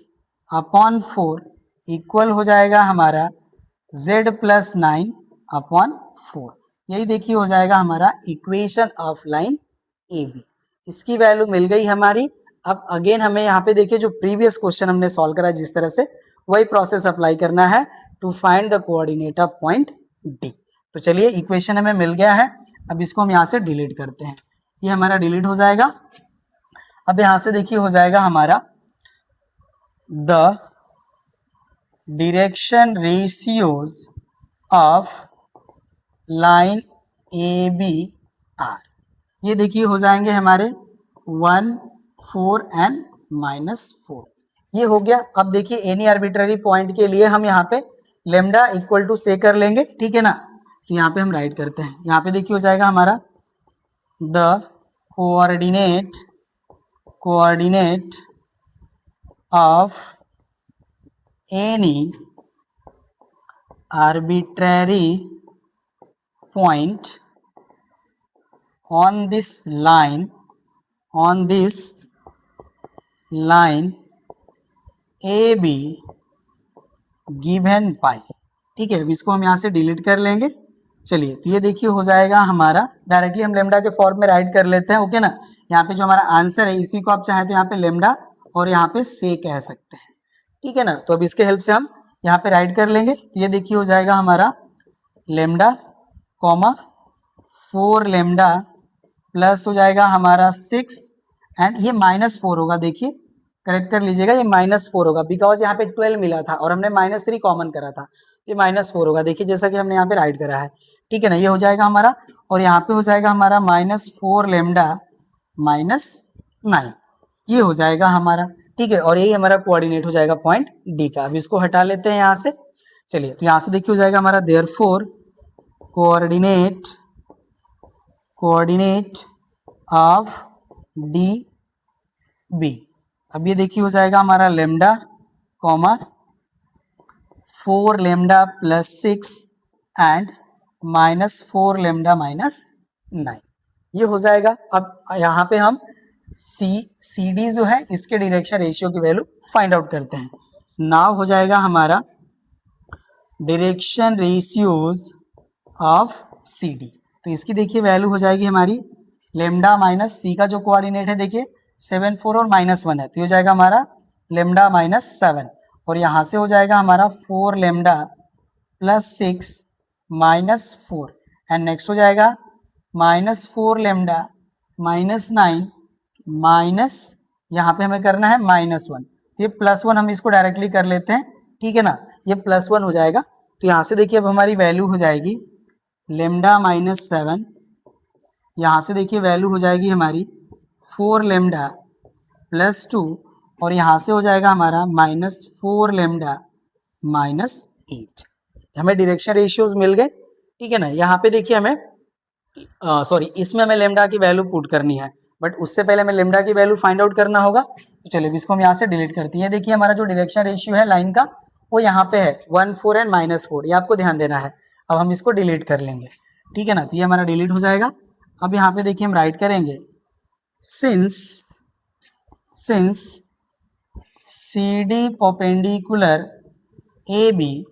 upon 4 equal हो जाएगा हमारा z प्लस 9 अपॉन 4, यही देखिए हो जाएगा हमारा equation of line A B. इसकी वैल्यू मिल गई हमारी। अब अगेन हमें यहाँ पे देखिए जो प्रीवियस क्वेश्चन हमने सॉल्व करा जिस तरह से, वही प्रोसेस अप्लाई करना है to find the coordinate of point D. तो चलिए इक्वेशन हमें मिल गया है, अब इसको हम यहाँ से डिलीट करते हैं, ये हमारा डिलीट हो जाएगा। अब यहाँ से देखिए हो जाएगा हमारा the direction ratios of line A B are, ये देखिए हो जाएंगे हमारे 1 4 एंड माइनस 4, ये हो गया। अब देखिए एनी आर्बिट्ररी पॉइंट के लिए हम यहाँ पे लेमडा इक्वल टू से कर लेंगे, ठीक है ना। तो यहाँ पे हम राइट करते हैं, यहाँ पे देखिए हो जाएगा हमारा the coordinate of any arbitrary point on this line AB given pi। ठीक है, अब इसको हम यहाँ से डिलीट कर लेंगे। चलिए, तो ये देखिए हो जाएगा हमारा, डायरेक्टली हम लेमडा के फॉर्म में राइट कर लेते हैं। ओके ना, यहाँ पे जो हमारा आंसर है इसी को आप चाहें तो यहाँ पे लेमडा और यहाँ पे से कह सकते हैं। ठीक है ना, तो अब इसके हेल्प से हम यहाँ पे राइट कर लेंगे। तो ये देखिए हो जाएगा हमारा लेमडा कॉमा 4 लेमडा प्लस हो जाएगा हमारा 6 एंड ये -4 होगा। देखिए करेक्ट कर लीजिएगा, ये -4 होगा बिकॉज यहाँ पे 12 मिला था और हमने -3 कॉमन करा था, ये -4 होगा। देखिए जैसा कि हमने यहाँ पे राइट करा है। ठीक है ना, ये हो जाएगा हमारा, और यहाँ पे हो जाएगा हमारा -4 लेमडा -9, ये हो जाएगा हमारा। ठीक है, और यही हमारा कोऑर्डिनेट हो जाएगा पॉइंट डी का। अब इसको हटा लेते हैं यहाँ से। चलिए, तो यहाँ से देखिए हो जाएगा हमारा therefore coordinate of D be. अब ये देखिए हो जाएगा हमारा lambda comma 4 lambda plus 6 and -4 lambda -9, ये हो जाएगा। अब यहाँ पे हम सी डी जो है इसके डायरेक्शन रेशियो की वैल्यू फाइंड आउट करते हैं। नाउ हो जाएगा हमारा direction ratios of C D. तो इसकी देखिए वैल्यू हो जाएगी हमारी लेमडा माइनस सी का जो कोऑर्डिनेट है देखिए 7 4 और -1 है, तो ये हो जाएगा हमारा लेमडा -7, और यहाँ से हो जाएगा हमारा 4 लेमडा प्लस 6 -4 एंड नेक्स्ट हो जाएगा -4 लेमडा -9 माइनस, यहाँ पे हमें करना है -1, तो ये +1 हम इसको डायरेक्टली कर लेते हैं। ठीक है ना, ये +1 हो जाएगा। तो यहाँ से देखिए अब हमारी वैल्यू हो जाएगी लेमडा -7, यहाँ से देखिए वैल्यू हो जाएगी हमारी 4 लेमडा प्लस 2, और यहाँ से हो जाएगा हमारा -4 लेमडा -8। हमें डायरेक्शन रेशियोज मिल गए। ठीक है ना, यहाँ पे देखिए हमें सॉरी इसमें हमें लेमडा की वैल्यू पुट करनी है, बट उससे पहले हमें लेमडा की वैल्यू फाइंड आउट करना होगा। तो चलिए इसको हम यहाँ से डिलीट करते हैं। देखिए हमारा जो डायरेक्शन रेशियो है लाइन का वो यहाँ पे है 1 4 एंड -4, ये आपको ध्यान देना है। अब हम इसको डिलीट कर लेंगे। ठीक है ना, तो ये हमारा डिलीट हो जाएगा। अब यहाँ पे देखिए हम राइट करेंगे since C D perpendicular A B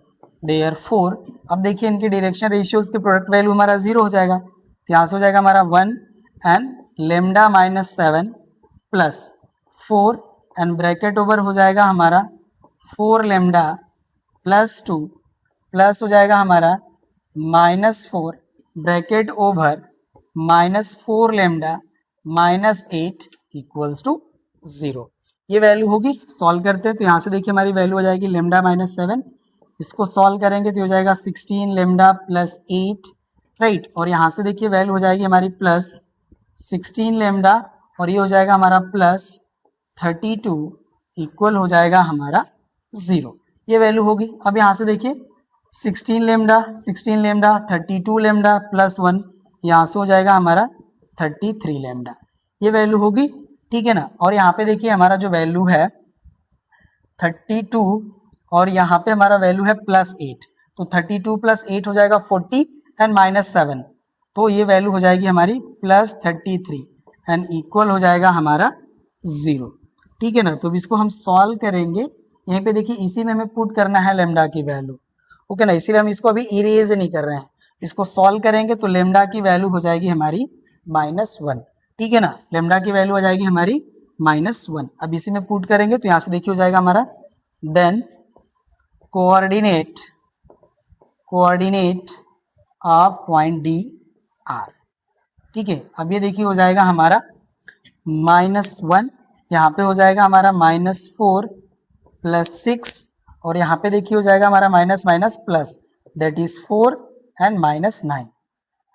therefore, अब देखिए इनके डायरेक्शन रेशियोज के प्रोडक्ट वैल्यू हमारा 0 हो जाएगा। तो यहाँ से हो जाएगा हमारा 1 and lambda -7 plus 4 and bracket over हो जाएगा हमारा 4 लेमडा प्लस 2 प्लस हो जाएगा हमारा -4 bracket over -4 lambda -8 equals to 0। ये वैल्यू होगी। सॉल्व करते हैं तो यहाँ से देखिए हमारी वैल्यू हो जाएगी लेमडा -7, इसको सॉल्व करेंगे तो हो जाएगा 16 लेमडा प्लस 8, राइट, और यहाँ से देखिए वैल्यू हो जाएगी हमारी प्लस 16 लेमडा, और ये हो जाएगा हमारा प्लस 32 इक्वल हो जाएगा हमारा 0। ये वैल्यू होगी। अब यहाँ से देखिए 16 लेमडा 32 लेमडा प्लस 1, यहाँ से हो जाएगा हमारा 33 लेमडा, ये वैल्यू होगी। ठीक है ना, और यहाँ पे देखिए हमारा जो वैल्यू है 32 और यहाँ पे हमारा वैल्यू है +8, तो 32 + 8 हो जाएगा 40 एंड -7, तो ये वैल्यू हो जाएगी हमारी +33 एंड इक्वल हो जाएगा हमारा 0। ठीक है ना, तो अब इसको हम सॉल्व करेंगे। यहाँ पे देखिए इसी में हमें पुट करना है लेमडा की वैल्यू। ओके ना, इसीलिए हम इसको अभी इरेज नहीं कर रहे हैं, इसको सॉल्व करेंगे तो लेमडा की वैल्यू हो जाएगी हमारी -1। ठीक है ना, लेमडा की वैल्यू हो जाएगी हमारी -1। अब इसी में पुट करेंगे तो यहाँ से देखिए हो जाएगा हमारा then coordinate of point D are. ठीक है, अब ये देखिए हो जाएगा हमारा -1, यहाँ पे हो जाएगा हमारा -4 + 6, और यहाँ पे देखिए हो जाएगा हमारा minus minus plus, that is 4 and -9,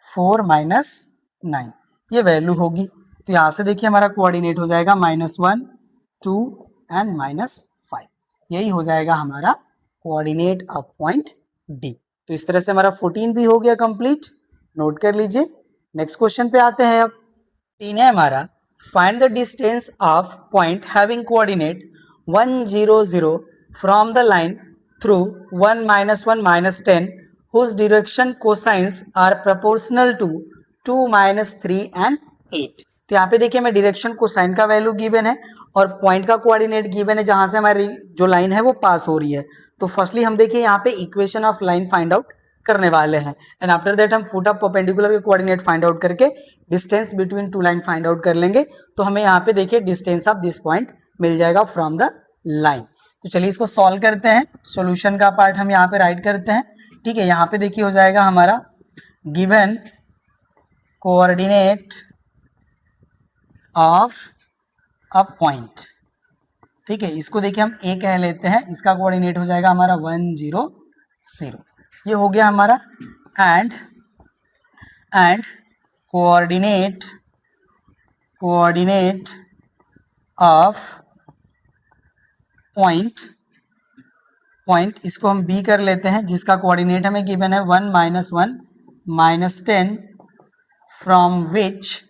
4 -9, ये वैल्यू होगी। तो यहाँ से देखिए हमारा कोऑर्डिनेट हो जाएगा -1 2 एंड -5, यही हो जाएगा हमारा कोऑर्डिनेट ऑफ पॉइंट डी। तो इस तरह से हमारा 14 भी हो गया कंप्लीट, नोट कर लीजिए। नेक्स्ट क्वेश्चन पे आते हैं। अब 3 है हमारा, find the distance of point having coordinate 1 0 0 from the line through 1 minus 1 minus 10 whose direction cosines are proportional to 2 minus 3 and 8। तो यहाँ पे देखिए हमें डायरेक्शन कोसाइन का वैल्यू गिवन है और पॉइंट का कोऑर्डिनेट गिवन है जहां से हमारी जो लाइन है वो पास हो रही है। तो फर्स्टली हम देखिए यहाँ पे equation of line find out करने वाले हैं एंड आफ्टर दैट हम फुट ऑफ परपेंडिकुलर के कोऑर्डिनेट फाइंड आउट करके distance between two line find out कर लेंगे। तो हमें यहाँ पे देखिए डिस्टेंस ऑफ दिस पॉइंट मिल जाएगा फ्रॉम द लाइन। तो चलिए इसको सॉल्व करते हैं। सॉल्यूशन का पार्ट हम यहाँ पे राइट करते हैं। ठीक है, यहाँ पे देखिए हो जाएगा हमारा given coordinate of a point. ठीक है, इसको देखिए हम ए कह लेते हैं, इसका कोऑर्डिनेट हो जाएगा हमारा 1 0 0। ये हो गया हमारा एंड कोऑर्डिनेट ऑफ पॉइंट इसको हम बी कर लेते हैं, जिसका कोऑर्डिनेट हमें गिवन है 1 minus 1 minus 10 from which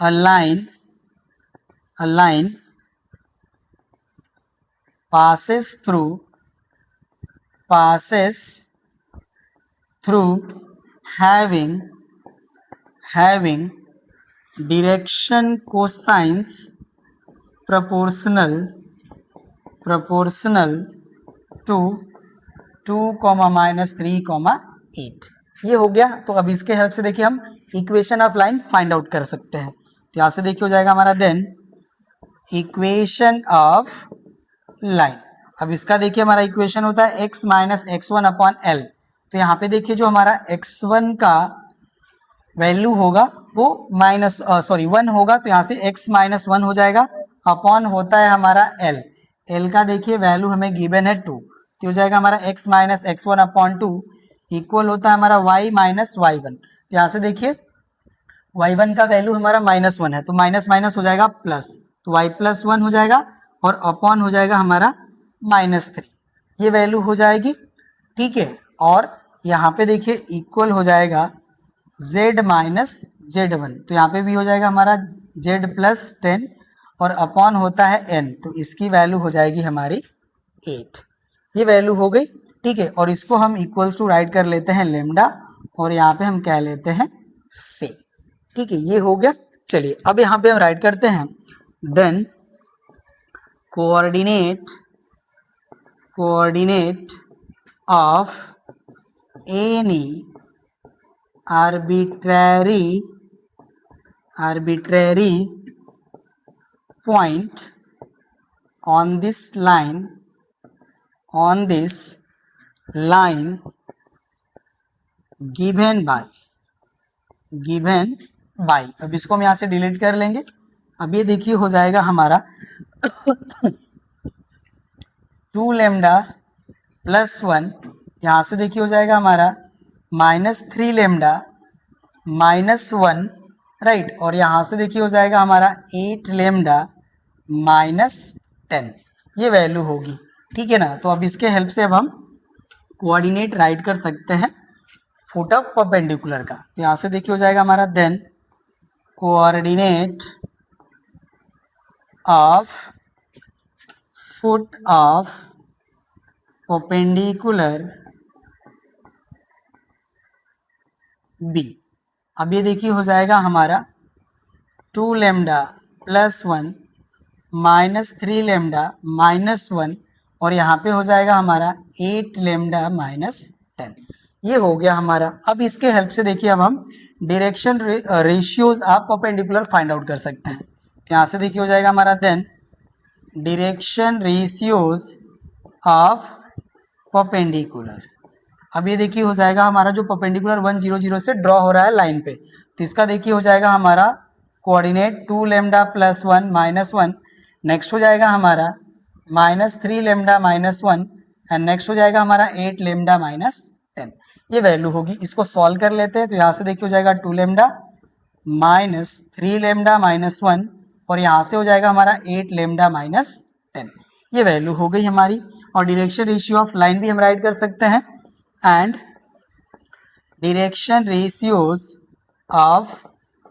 a line passes through having direction cosines proportional to 2, -3, 8। ये हो गया। तो अब इसके हेल्प से देखिए हम equation of line find out कर सकते हैं। तो यहाँ से देखिए हो जाएगा हमारा देन इक्वेशन ऑफ लाइन। अब इसका देखिए हमारा इक्वेशन होता है x minus x1 upon L. तो यहाँ पे देखिए जो हमारा x1 का वैल्यू होगा वो 1 होगा, तो यहाँ से x माइनस 1 हो जाएगा अपॉन होता है हमारा l का देखिए वैल्यू हमें गिवन है 2, तो हो जाएगा हमारा x minus x1 upon 2 equal होता है हमारा y माइनस y1। तो यहाँ से देखिए y1 का वैल्यू हमारा -1 है, तो माइनस माइनस हो जाएगा प्लस, तो y प्लस 1 हो जाएगा और अपॉन हो जाएगा हमारा -3, ये वैल्यू हो जाएगी। ठीक है, और यहाँ पे देखिए इक्वल हो जाएगा z माइनस z1, तो यहाँ पे भी हो जाएगा हमारा z प्लस 10 और अपॉन होता है n, तो इसकी वैल्यू हो जाएगी हमारी 8। ये वैल्यू हो गई। ठीक है, और इसको हम इक्वल्स टू राइट कर लेते हैं लेमडा और यहाँ पे हम कह लेते हैं से। ठीक है, ये हो गया। चलिए अब यहाँ पे हम राइट करते हैं then coordinate of any arbitrary point on this line given by। अब इसको हम यहाँ से डिलीट कर लेंगे। अब ये देखिए हो जाएगा हमारा 2 लेमडा प्लस 1, यहाँ से देखिए हो जाएगा हमारा -3 लेमडा माइनस 1, राइट, और यहाँ से देखिए हो जाएगा हमारा 8 लेमडा माइनस 10, ये वैल्यू होगी। ठीक है ना, तो अब इसके हेल्प से अब हम कोऑर्डिनेट राइट कर सकते हैं फुट ऑफ परपेंडिकुलर का। तो यहाँ से देखिए हो जाएगा हमारा then coordinate of foot of perpendicular be. अब ये देखिए हो जाएगा हमारा 2 लेमडा प्लस 1 -3 लेमडा माइनस 1 और यहाँ पे हो जाएगा हमारा 8 लेमडा माइनस 10, ये हो गया हमारा। अब इसके हेल्प से देखिए अब हम direction ratios of perpendicular find out कर सकते हैं। यहाँ से देखिए हो जाएगा हमारा then direction ratios of perpendicular. अब ये देखिए हो जाएगा हमारा जो परपेंडिकुलर 1 0 0 से ड्रॉ हो रहा है लाइन पे, तो इसका देखिए हो जाएगा हमारा coordinate 2 lambda plus 1 minus 1, next हो जाएगा हमारा -3 लेमडा माइनस 1 एंड नेक्स्ट हो जाएगा हमारा 8 लेमडा माइनस 10, ये वैल्यू होगी। इसको सॉल्व कर लेते हैं। तो यहाँ से देखिए हो जाएगा 2 लेमडा -3 लेमडा माइनस 1 और यहाँ से हो जाएगा हमारा 8 लेमडा माइनस 10, ये वैल्यू हो गई हमारी। और डायरेक्शन रेशियो ऑफ लाइन भी हम राइट कर सकते हैं and direction ratios of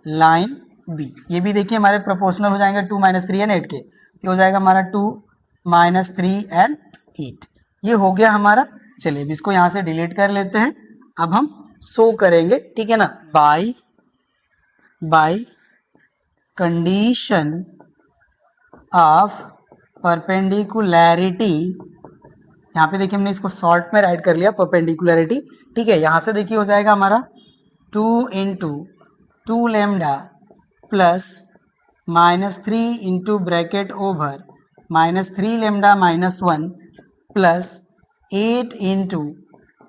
line be, ये भी देखिए हमारे प्रोपोर्शनल हो जाएंगे 2 - 3 एंड 8 के, तो हो जाएगा हमारा 2 -3 एंड 8। ये हो गया हमारा। चलिए अब इसको यहाँ से डिलीट कर लेते हैं। अब हम शो करेंगे, ठीक है ना, बाय कंडीशन ऑफ परपेंडिकुलैरिटी। यहाँ पे देखिए हमने इसको शॉर्ट में राइट कर लिया परपेंडिकुलैरिटी, ठीक है। यहाँ से देखिए हो जाएगा हमारा 2 into 2 lambda plus -3 into bracket over -3 lambda -1 plus 8 into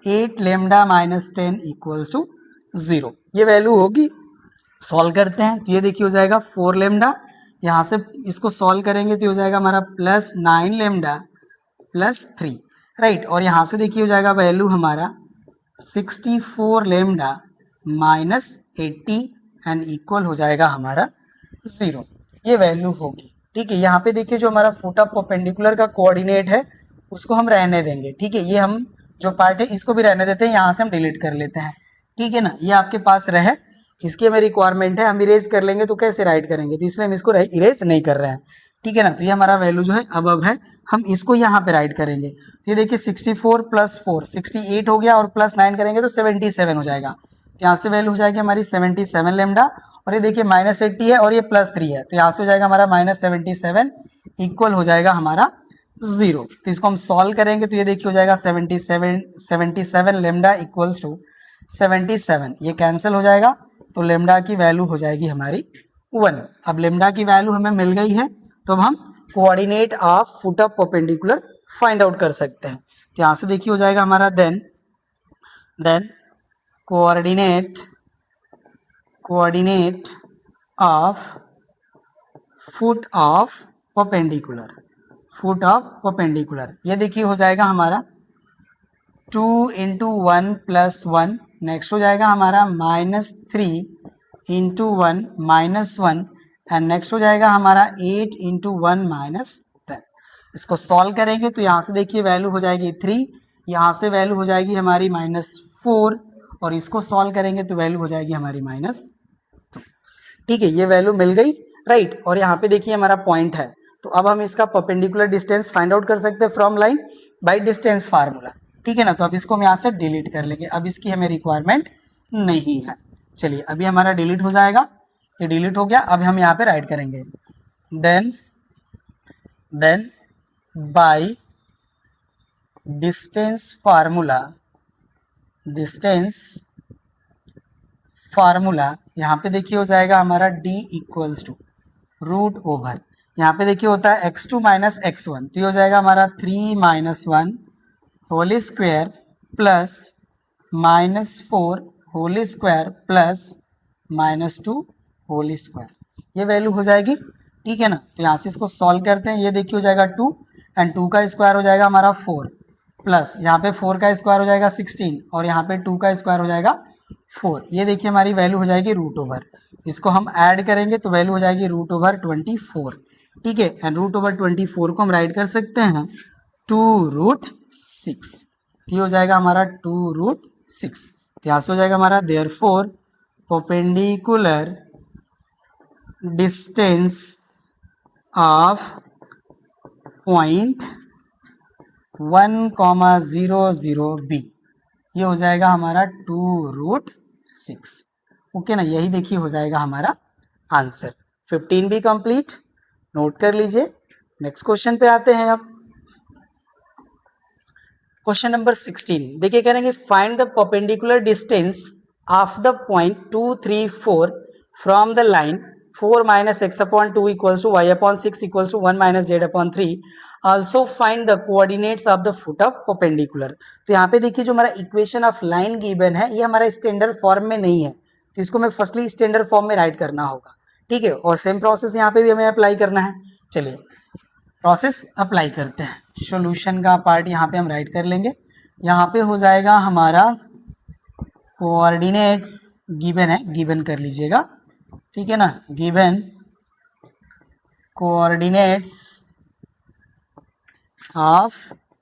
8 lambda -10 equals to 0। ये वैल्यू होगी। सॉल्व करते हैं तो ये देखिए हो जाएगा 4 लेमडा, यहाँ से इसको सॉल्व करेंगे तो हो जाएगा हमारा +9 लेमडा +3, राइट। और यहाँ से देखिए हो जाएगा वैल्यू हमारा 64 लेमडा -80 एंड इक्वल हो जाएगा हमारा 0। ये वैल्यू होगी, ठीक है। यहाँ पे देखिए जो हमारा फुट ऑफ परपेंडिकुलर का कोऑर्डिनेट है उसको हम रहने देंगे, ठीक है। ये हम जो पार्ट है इसको भी रहने देते हैं, यहाँ से हम डिलीट कर लेते हैं, ठीक है ना। ये आपके पास रहे, इसकी हमें रिक्वायरमेंट है। हम इरेज कर लेंगे तो कैसे राइट करेंगे, तो इसलिए हम इसको इरेज नहीं कर रहे हैं, ठीक है ना। तो ये हमारा वैल्यू जो है अब है, हम इसको यहाँ पे राइट करेंगे। तो ये देखिए 64 + 4 68 हो गया, और +9 करेंगे तो 77 हो जाएगा। तो यहाँ से वैल्यू हो जाएगी हमारी 77 लेमडा, और ये देखिए -80 है और ये +3 है, तो यहाँ से हो जाएगा हमारा -77 इक्वल हो जाएगा हमारा 0। तो इसको हम सॉल्व करेंगे तो ये देखिए हो जाएगा 77 लेमडा इक्वल्स टू 77, ये कैंसिल हो जाएगा, तो लेमडा की वैल्यू हो जाएगी हमारी 1। अब लेमडा की वैल्यू हमें मिल गई है, तो अब हम coordinate of foot of perpendicular find out कर सकते हैं। तो यहाँ से देखिए हो जाएगा हमारा then coordinate of foot of perpendicular, ये देखिए हो जाएगा हमारा 2 इंटू 1 + 1, नेक्स्ट हो जाएगा हमारा -3 इंटू 1 -1, एंड नेक्स्ट हो जाएगा हमारा 8 इंटू 1 -10। इसको सॉल्व करेंगे तो यहाँ से देखिए वैल्यू हो जाएगी 3, यहाँ से वैल्यू हो जाएगी हमारी -4, और इसको सॉल्व करेंगे तो वैल्यू हो जाएगी हमारी -2, ठीक है। ये वैल्यू मिल गई, राइट। और यहाँ पे देखिए हमारा पॉइंट है, तो अब हम इसका परपेंडिकुलर डिस्टेंस फाइंड आउट कर सकते हैं from line by distance formula, ठीक है ना। तो अब इसको हम यहाँ से डिलीट कर लेंगे, अब इसकी हमें रिक्वायरमेंट नहीं है। चलिए अभी हमारा डिलीट हो जाएगा, ये डिलीट हो गया। अब हम यहाँ पे राइट करेंगे देन बाय डिस्टेंस फार्मूला, यहाँ पे देखिए हो जाएगा हमारा d इक्वल्स टू √, यहाँ पे देखिए होता है x2 - x1, तो ये हो जाएगा हमारा 3 - 1 whole square plus -4 whole square plus -2 whole square, ये वैल्यू हो जाएगी, ठीक है ना। तो यहाँ से इसको सॉल्व करते हैं, ये देखिए हो जाएगा 2, एंड 2 का स्क्वायर हो जाएगा हमारा 4, प्लस यहाँ पे 4 का स्क्वायर हो जाएगा 16, और यहाँ पे 2 का स्क्वायर हो जाएगा 4। ये देखिए हमारी वैल्यू हो जाएगी √, इसको हम ऐड करेंगे तो वैल्यू हो जाएगी √24, ठीक है। एंड √24 को हम राइट कर सकते हैं 2√6, ये हो जाएगा हमारा 2√6। तो यहाँ से हो जाएगा हमारा therefore perpendicular distance of point 1,0,0 B, ये हो जाएगा हमारा 2√6, ओके ना। यही देखिए हो जाएगा हमारा आंसर। 15 भी कंप्लीट, नोट कर लीजिए। नेक्स्ट क्वेश्चन पे आते हैं। अब क्वेश्चन नंबर 16 देखिए, कह रहे हैं find the perpendicular distance of the point 2, 3, 4 from the line 4 - x/2 equals to y/6 equals to 1 - z/3, also find the coordinates of the foot of perpendicular. तो यहाँ पे देखिए जो हमारा इक्वेशन ऑफ लाइन गिवन है, ये हमारा स्टैंडर्ड फॉर्म में नहीं है, तो इसको हमें फर्स्टली स्टैंडर्ड फॉर्म में राइट करना होगा, ठीक है। और सेम प्रोसेस यहाँ पे भी हमें अप्लाई करना है। चलिए प्रोसेस अप्लाई करते हैं। सॉल्यूशन का पार्ट यहाँ पे हम राइट कर लेंगे। यहाँ पे हो जाएगा हमारा कोऑर्डिनेट्स गिवन है, गिवन कर लीजिएगा, ठीक है ना। Given coordinates of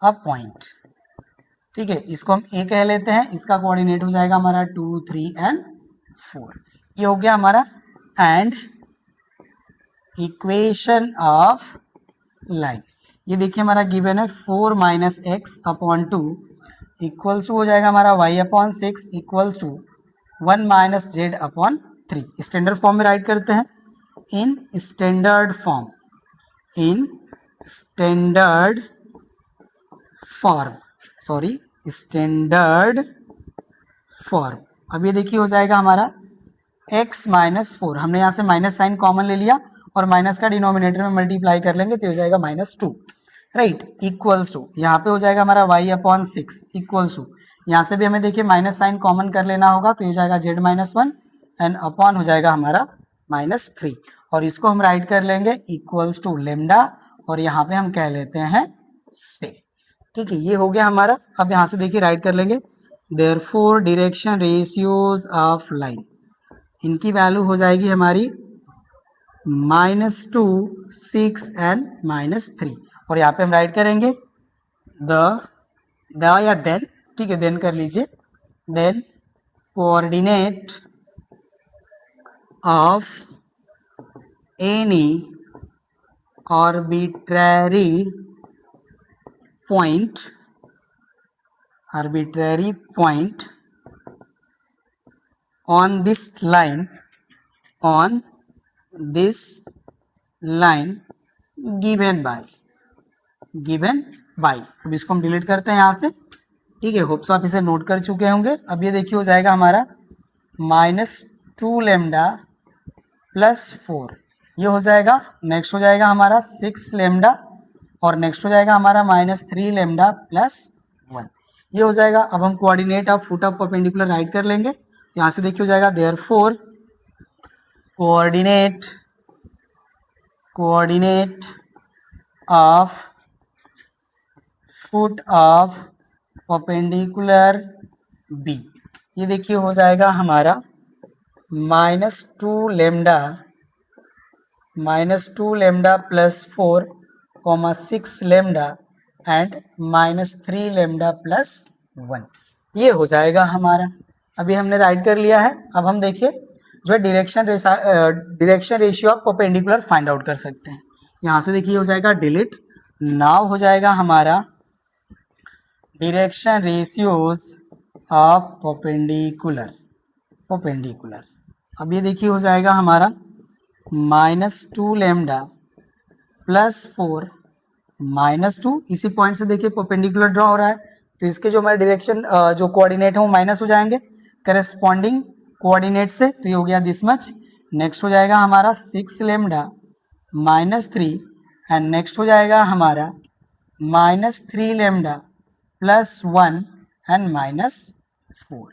a point, ठीक है। इसको हम ए कह लेते हैं, इसका कोऑर्डिनेट हो जाएगा हमारा 2, 3 एंड 4, ये हो गया हमारा। एंड इक्वेशन ऑफ लाइन, ये देखिए हमारा गिवन है 4 minus x upon 2 equals to हो जाएगा हमारा y upon 6 equals to 1 minus z upon 3। Standard form में राइट करते हैं। In standard form, in standard form, sorry standard form. अब ये देखिए हो जाएगा हमारा x माइनस 4, हमने यहाँ से माइनस साइन कॉमन ले लिया और माइनस का डिनोमिनेटर में मल्टीप्लाई कर लेंगे तो हो जाएगा -2, राइट, इक्वल्स टू यहाँ पे हो जाएगा हमारा y अपॉन 6 इक्वल्स टू, यहाँ से भी हमें देखिए माइनस साइन कॉमन कर लेना होगा तो हो जाएगा z माइनस 1 एंड अपॉन हो जाएगा हमारा -3 और इसको हम राइट कर लेंगे इक्वल्स टू लेमडा और यहाँ पे हम कह लेते हैं से। ठीक है, ये हो गया हमारा। अब यहाँ से देखिए राइट कर लेंगे therefore direction ratios of line, इनकी वैल्यू हो जाएगी हमारी -2, 6 एंड -3 और यहाँ पे हम राइट करेंगे द या देन, ठीक है देन कर लीजिए, then coordinate of any arbitrary point on this line given by। अब इसको हम डिलीट करते हैं यहाँ से। ठीक है, होप्स आप इसे नोट कर चुके होंगे। अब ये देखिए हो जाएगा हमारा -2 लेमडा प्लस 4, ये हो जाएगा। नेक्स्ट हो जाएगा हमारा 6 लेमडा और नेक्स्ट हो जाएगा हमारा -3 लेमडा प्लस 1, ये हो जाएगा। अब हम coordinate of foot of perpendicular write कर लेंगे। यहाँ से देखिए हो जाएगा therefore coordinate of foot of perpendicular be, ये देखिए हो जाएगा हमारा -2 lambda plus 4 6 lambda and -3 lambda plus 1, ये हो जाएगा हमारा। अभी हमने राइट कर लिया है। अब हम देखिए जो है direction ratio of perpendicular find out कर सकते हैं। यहाँ से देखिए हो जाएगा डिलीट, नाउ हो जाएगा हमारा डायरेक्शन रेशियोज ऑफ परपेंडिकुलर। अब ये देखिए हो जाएगा हमारा -2 लेमडा प्लस 4 -2, इसी पॉइंट से देखिए परपेंडिकुलर ड्रॉ हो रहा है तो इसके जो हमारे डायरेक्शन जो कोऑर्डिनेट है वो माइनस हो जाएंगे करस्पॉन्डिंग कोऑर्डिनेट से, तो ये हो गया दिस मच। नेक्स्ट हो जाएगा हमारा 6 लेमडा -3 एंड नेक्स्ट हो जाएगा हमारा -3 लेमडा प्लस 1 एंड -4।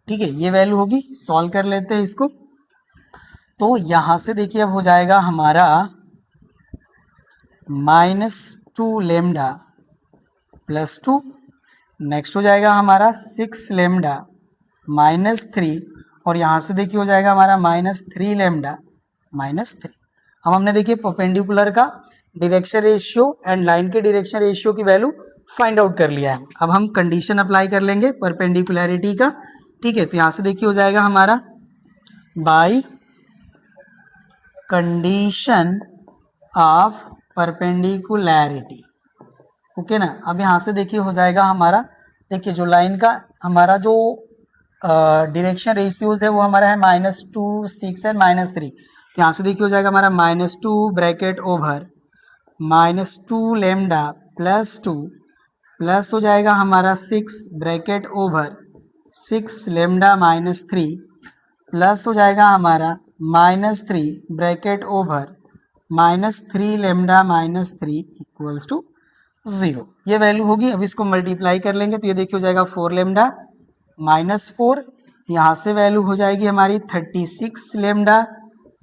ठीक है, ये वैल्यू होगी। सॉल्व कर लेते हैं इसको। तो यहाँ से देखिए अब हो जाएगा हमारा -2 लेमडा प्लस 2, नेक्स्ट हो जाएगा हमारा 6 लेमडा -3 और यहाँ से देखिए हो जाएगा हमारा -3 लेमडा -3। अब हमने देखिए परपेंडिकुलर का डायरेक्शन रेशियो एंड लाइन के डायरेक्शन रेशियो की वैल्यू फाइंड आउट कर लिया है। अब हम कंडीशन अप्लाई कर लेंगे परपेंडिकुलरिटी का। ठीक है, तो यहाँ से देखिए हो जाएगा हमारा by condition of perpendicularity, okay ना। अब यहाँ से देखिए हो जाएगा हमारा, देखिए जो लाइन का हमारा जो डायरेक्शन रेशियोज है वो हमारा है -2, 6 एंड -3। तो यहाँ से देखिए हो जाएगा हमारा -2 bracket over -2 lambda plus 2 plus हो जाएगा हमारा 6 ब्रैकेट ओवर 6 लेमडा -3 प्लस हो जाएगा हमारा -3 bracket over -3 lambda -3 equals to 0, ये वैल्यू होगी। अब इसको मल्टीप्लाई कर लेंगे तो ये देखिए हो जाएगा 4 लेमडा -4, यहाँ से वैल्यू हो जाएगी हमारी 36 लेमडा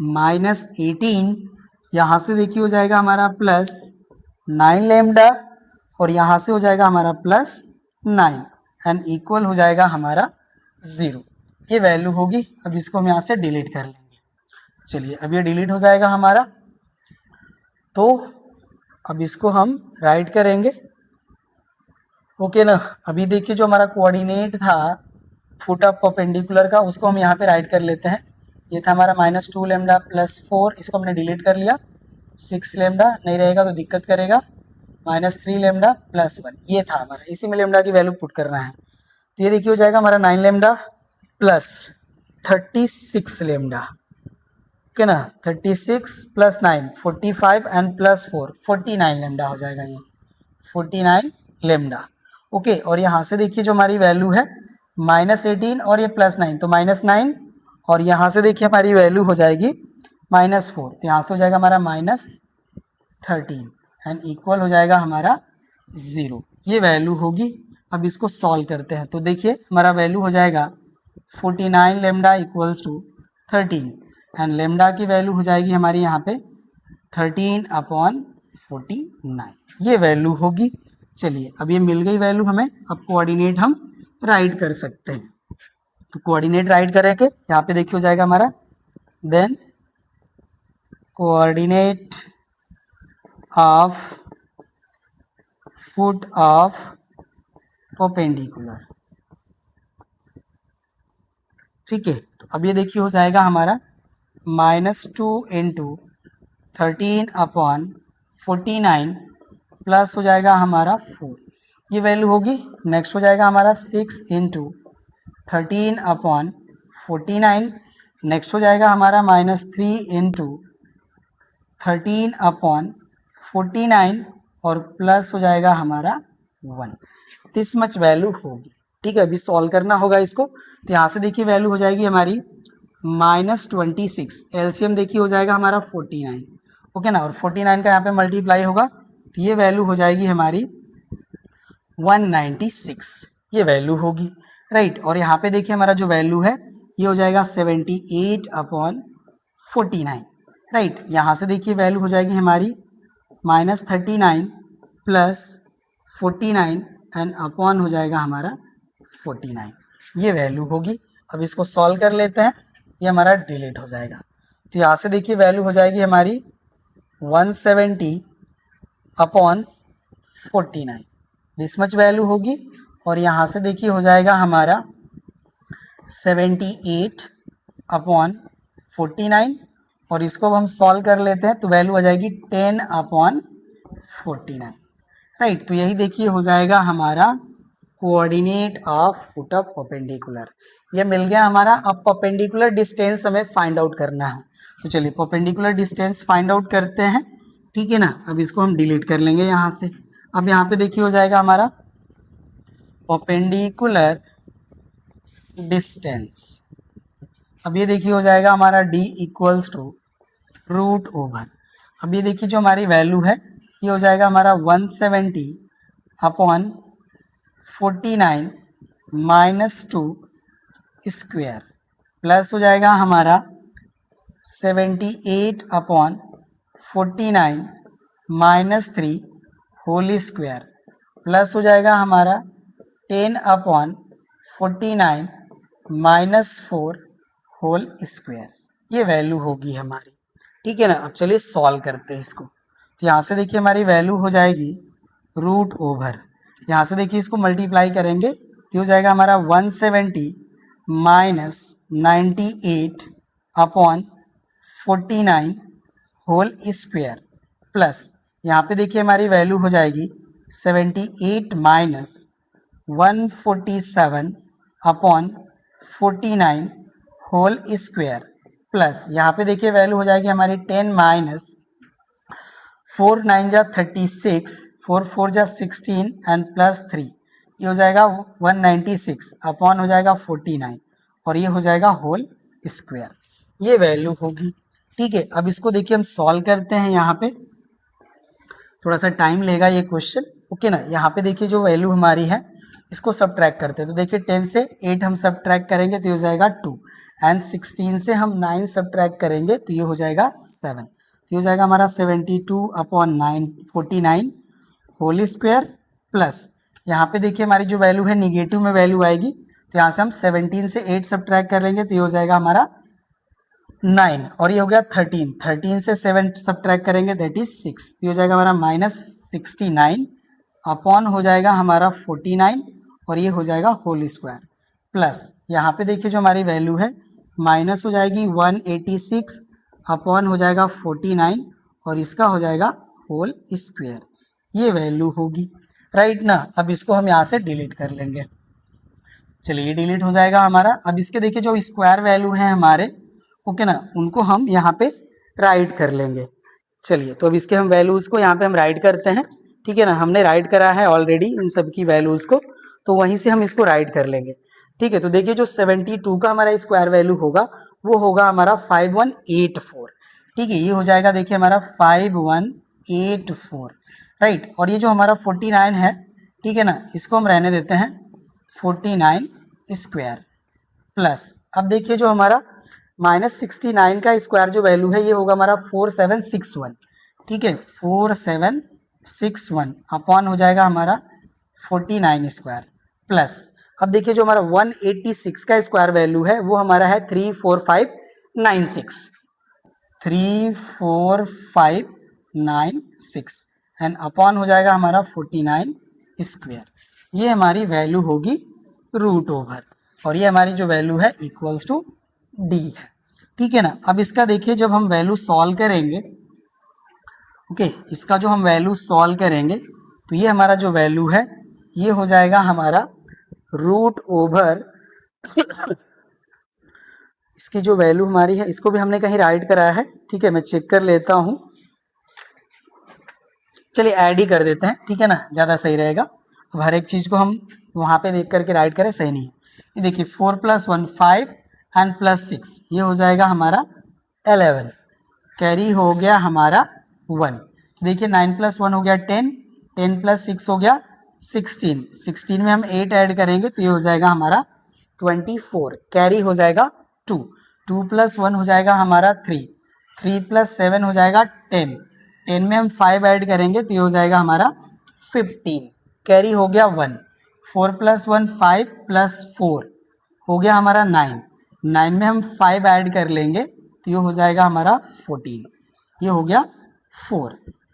-18, यहाँ से देखिए हो जाएगा हमारा प्लस 9 लेमडा और यहाँ से हो जाएगा हमारा प्लस 9 एंड इक्वल हो जाएगा हमारा 0, ये वैल्यू होगी। अब इसको हम यहाँ से डिलीट कर लेंगे। चलिए अब ये डिलीट हो जाएगा हमारा। तो अब इसको हम राइट करेंगे, ओके ना। अभी देखिए जो हमारा कोऑर्डिनेट था फुट ऑफ परपेंडिकुलर का उसको हम यहाँ पे राइट कर लेते हैं। ये था हमारा -2 लेमडा प्लस 4, इसको हमने डिलीट कर लिया। 6 लेमडा नहीं रहेगा तो दिक्कत करेगा, -3 लेमडा प्लस 1, ये था हमारा, इसी में लेमडा की वैल्यू पुट करना है। तो ये देखिए हो जाएगा हमारा 9 लेमडा प्लस 36 लेमडा, ओके ना, 36 प्लस 9 45 एंड प्लस 4 49 लेमडा हो जाएगा, ये 49 लेमडा, ओके। और यहाँ से देखिए जो हमारी वैल्यू है -18 और ये +9 तो -9, और यहाँ से देखिए हमारी वैल्यू हो जाएगी -4, तो यहाँ से हो जाएगा हमारा -13 एंड इक्वल हो जाएगा हमारा 0, ये वैल्यू होगी। अब इसको सॉल्व करते हैं, तो देखिए हमारा वैल्यू हो जाएगा 49 lambda equals to 13 and lambda की वैल्यू हो जाएगी हमारी यहाँ पे 13/49, ये वैल्यू होगी। चलिए अब ये मिल गई वैल्यू हमें, अब कोऑर्डिनेट हम राइट कर सकते हैं। तो कोऑर्डिनेट राइट करेंगे, यहाँ पे देखिए हो जाएगा हमारा then coordinate of foot of perpendicular, ठीक है। तो अब ये देखिए हो जाएगा हमारा -2 × 13/49 प्लस हो जाएगा हमारा 4, ये वैल्यू होगी। नेक्स्ट हो जाएगा हमारा 6 × 13/49, नेक्स्ट हो जाएगा हमारा -3 × 13/49 और प्लस हो जाएगा हमारा 1, दिस मच वैल्यू होगी, ठीक है। अभी सॉल्व करना होगा इसको, तो यहाँ से देखिए वैल्यू हो जाएगी हमारी -26, एलसीएम देखिए हो जाएगा हमारा 49, ओके ना, और 49 का यहाँ पे मल्टीप्लाई होगा तो ये वैल्यू हो जाएगी हमारी 196, ये वैल्यू होगी, राइट। और यहाँ पे देखिए हमारा जो वैल्यू है ये हो जाएगा 78/49, राइट। यहाँ से देखिए वैल्यू हो जाएगी हमारी -39 प्लस 49 एंड अपॉन हो जाएगा हमारा 49, ये वैल्यू होगी। अब इसको सॉल्व कर लेते हैं, ये हमारा डिलीट हो जाएगा। तो यहाँ से देखिए वैल्यू हो जाएगी हमारी 170/49, दिस मच वैल्यू होगी। और यहाँ से देखिए हो जाएगा हमारा 78/49, और इसको हम सॉल्व कर लेते हैं तो वैल्यू आ जाएगी 10/49, राइट। तो यही देखिए हो जाएगा हमारा coordinate of foot of perpendicular, ये मिल गया हमारा। अब परपेंडिकुलर डिस्टेंस हमें फाइंड आउट करना है, तो चलिए परपेंडिकुलर डिस्टेंस फाइंड आउट करते हैं, ठीक है ना। अब इसको हम डिलीट कर लेंगे यहाँ से। अब यहाँ पे देखिए हो जाएगा हमारा परपेंडिकुलर डिस्टेंस, अब ये देखिए हो जाएगा हमारा d इक्वल्स टू √/। अब ये देखिए जो हमारी वैल्यू है ये हो जाएगा हमारा 170/49 -2 स्क्वायर प्लस हो जाएगा हमारा 78/49 -3 होल स्क्वायर प्लस हो जाएगा हमारा 10/49 -4 होल स्क्वायर, ये वैल्यू होगी हमारी, ठीक है ना। अब चलिए सॉल्व करते हैं इसको। तो यहाँ से देखिए हमारी वैल्यू हो जाएगी √/, यहाँ से देखिए इसको मल्टीप्लाई करेंगे तो हो जाएगा हमारा 170 -98/49 होल स्क्वायर प्लस यहाँ पे देखिए हमारी वैल्यू हो जाएगी 78 -147/49 होल स्क्वायर प्लस यहाँ पे देखिए वैल्यू हो जाएगी हमारी 10 -4 9 जा 36 4 4 जा 16 एंड प्लस 3, ये हो जाएगा 196 अपॉन हो जाएगा 49 और ये हो जाएगा होल स्क्वायर, ये वैल्यू होगी, ठीक है। अब इसको देखिए हम सॉल्व करते हैं, यहाँ पे थोड़ा सा टाइम लेगा ये क्वेश्चन, ओके ना। यहाँ पे देखिए जो वैल्यू हमारी है इसको सब्ट्रैक्ट करते हैं, तो देखिए 10 से 8 हम सब्ट्रैक्ट करेंगे तो ये हो जाएगा 2 एंड 16 से हम 9 सब्ट्रैक्ट करेंगे तो ये हो जाएगा 7, तो ये हो जाएगा हमारा 72/49 होल स्क्वायर प्लस यहाँ पे देखिए हमारी जो वैल्यू है निगेटिव में वैल्यू आएगी, तो यहाँ से हम 17 से 8 सब्ट्रैक्ट करेंगे तो ये हो जाएगा हमारा 9 और ये हो गया 13, 13 से 7 सब्ट्रैक्ट करेंगे दैट इज 6, तो ये हो जाएगा हमारा -69 अपॉन हो जाएगा हमारा 49 और ये हो जाएगा होल स्क्वायर प्लस यहाँ पे देखिए जो हमारी वैल्यू है माइनस हो जाएगी 186 अपॉन हो जाएगा 49 और इसका हो जाएगा होल स्क्वायर, ये वैल्यू होगी, राइट ना। अब इसको हम यहाँ से डिलीट कर लेंगे। चलिए ये डिलीट हो जाएगा हमारा। अब इसके देखिए जो स्क्वायर वैल्यू है हमारे, ओके ना, उनको हम यहाँ पे राइट कर लेंगे। चलिए तो अब इसके हम वैल्यूज़ को यहाँ पे हम राइट करते हैं, ठीक है ना। हमने राइट करा है ऑलरेडी इन सब की वैल्यूज़ को, तो वहीं से हम इसको राइट कर लेंगे, ठीक है। तो देखिए जो 72 का हमारा स्क्वायर वैल्यू होगा वो होगा हमारा 5184, ठीक है। ये हो जाएगा देखिए हमारा 5184, राइट। और ये जो हमारा 49 है, ठीक है ना, इसको हम रहने देते हैं 49 स्क्वायर प्लस, अब देखिए जो हमारा -69 का स्क्वायर जो वैल्यू है ये होगा हमारा 4761, ठीक है। 4761 अपॉन हो जाएगा हमारा 49 स्क्वायर प्लस, अब देखिए जो हमारा 186 का स्क्वायर वैल्यू है वो हमारा है 34596, 34596 एंड अपॉन हो जाएगा हमारा 49 स्क्वायर। ये हमारी वैल्यू होगी रूट ओवर, और ये हमारी जो वैल्यू है इक्वल्स टू डी है, ठीक है ना। अब इसका देखिए जब हम वैल्यू सॉल्व करेंगे, ओके, इसका जो हम वैल्यू सॉल्व करेंगे तो ये हमारा जो वैल्यू है ये हो जाएगा हमारा रूट ओवर इसकी जो वैल्यू हमारी है इसको भी हमने कहीं राइट कराया है, ठीक है। मैं चेक कर लेता हूँ, चलिए ऐड ही कर देते हैं, ठीक है ना, ज़्यादा सही रहेगा। अब हर एक चीज़ को हम वहाँ पे देख करके राइट करें सही नहीं है। ये देखिए 4 + 1 5 एंड +6 ये हो जाएगा हमारा 11, कैरी हो गया हमारा 1। देखिए 9 + 1 हो गया 10, 10 + 6 हो गया 16, 16 में हम 8 ऐड करेंगे तो ये हो जाएगा हमारा 24, कैरी हो जाएगा 2, 2 + 1 हो जाएगा हमारा 3, 3 + 7 हो जाएगा 10, 10 में हम 5 ऐड करेंगे तो ये हो जाएगा हमारा 15, कैरी हो गया 1, 4 + 1 5 + 4 हो गया हमारा 9, 9 में हम 5 ऐड कर लेंगे तो ये हो जाएगा हमारा 14, ये हो गया 4,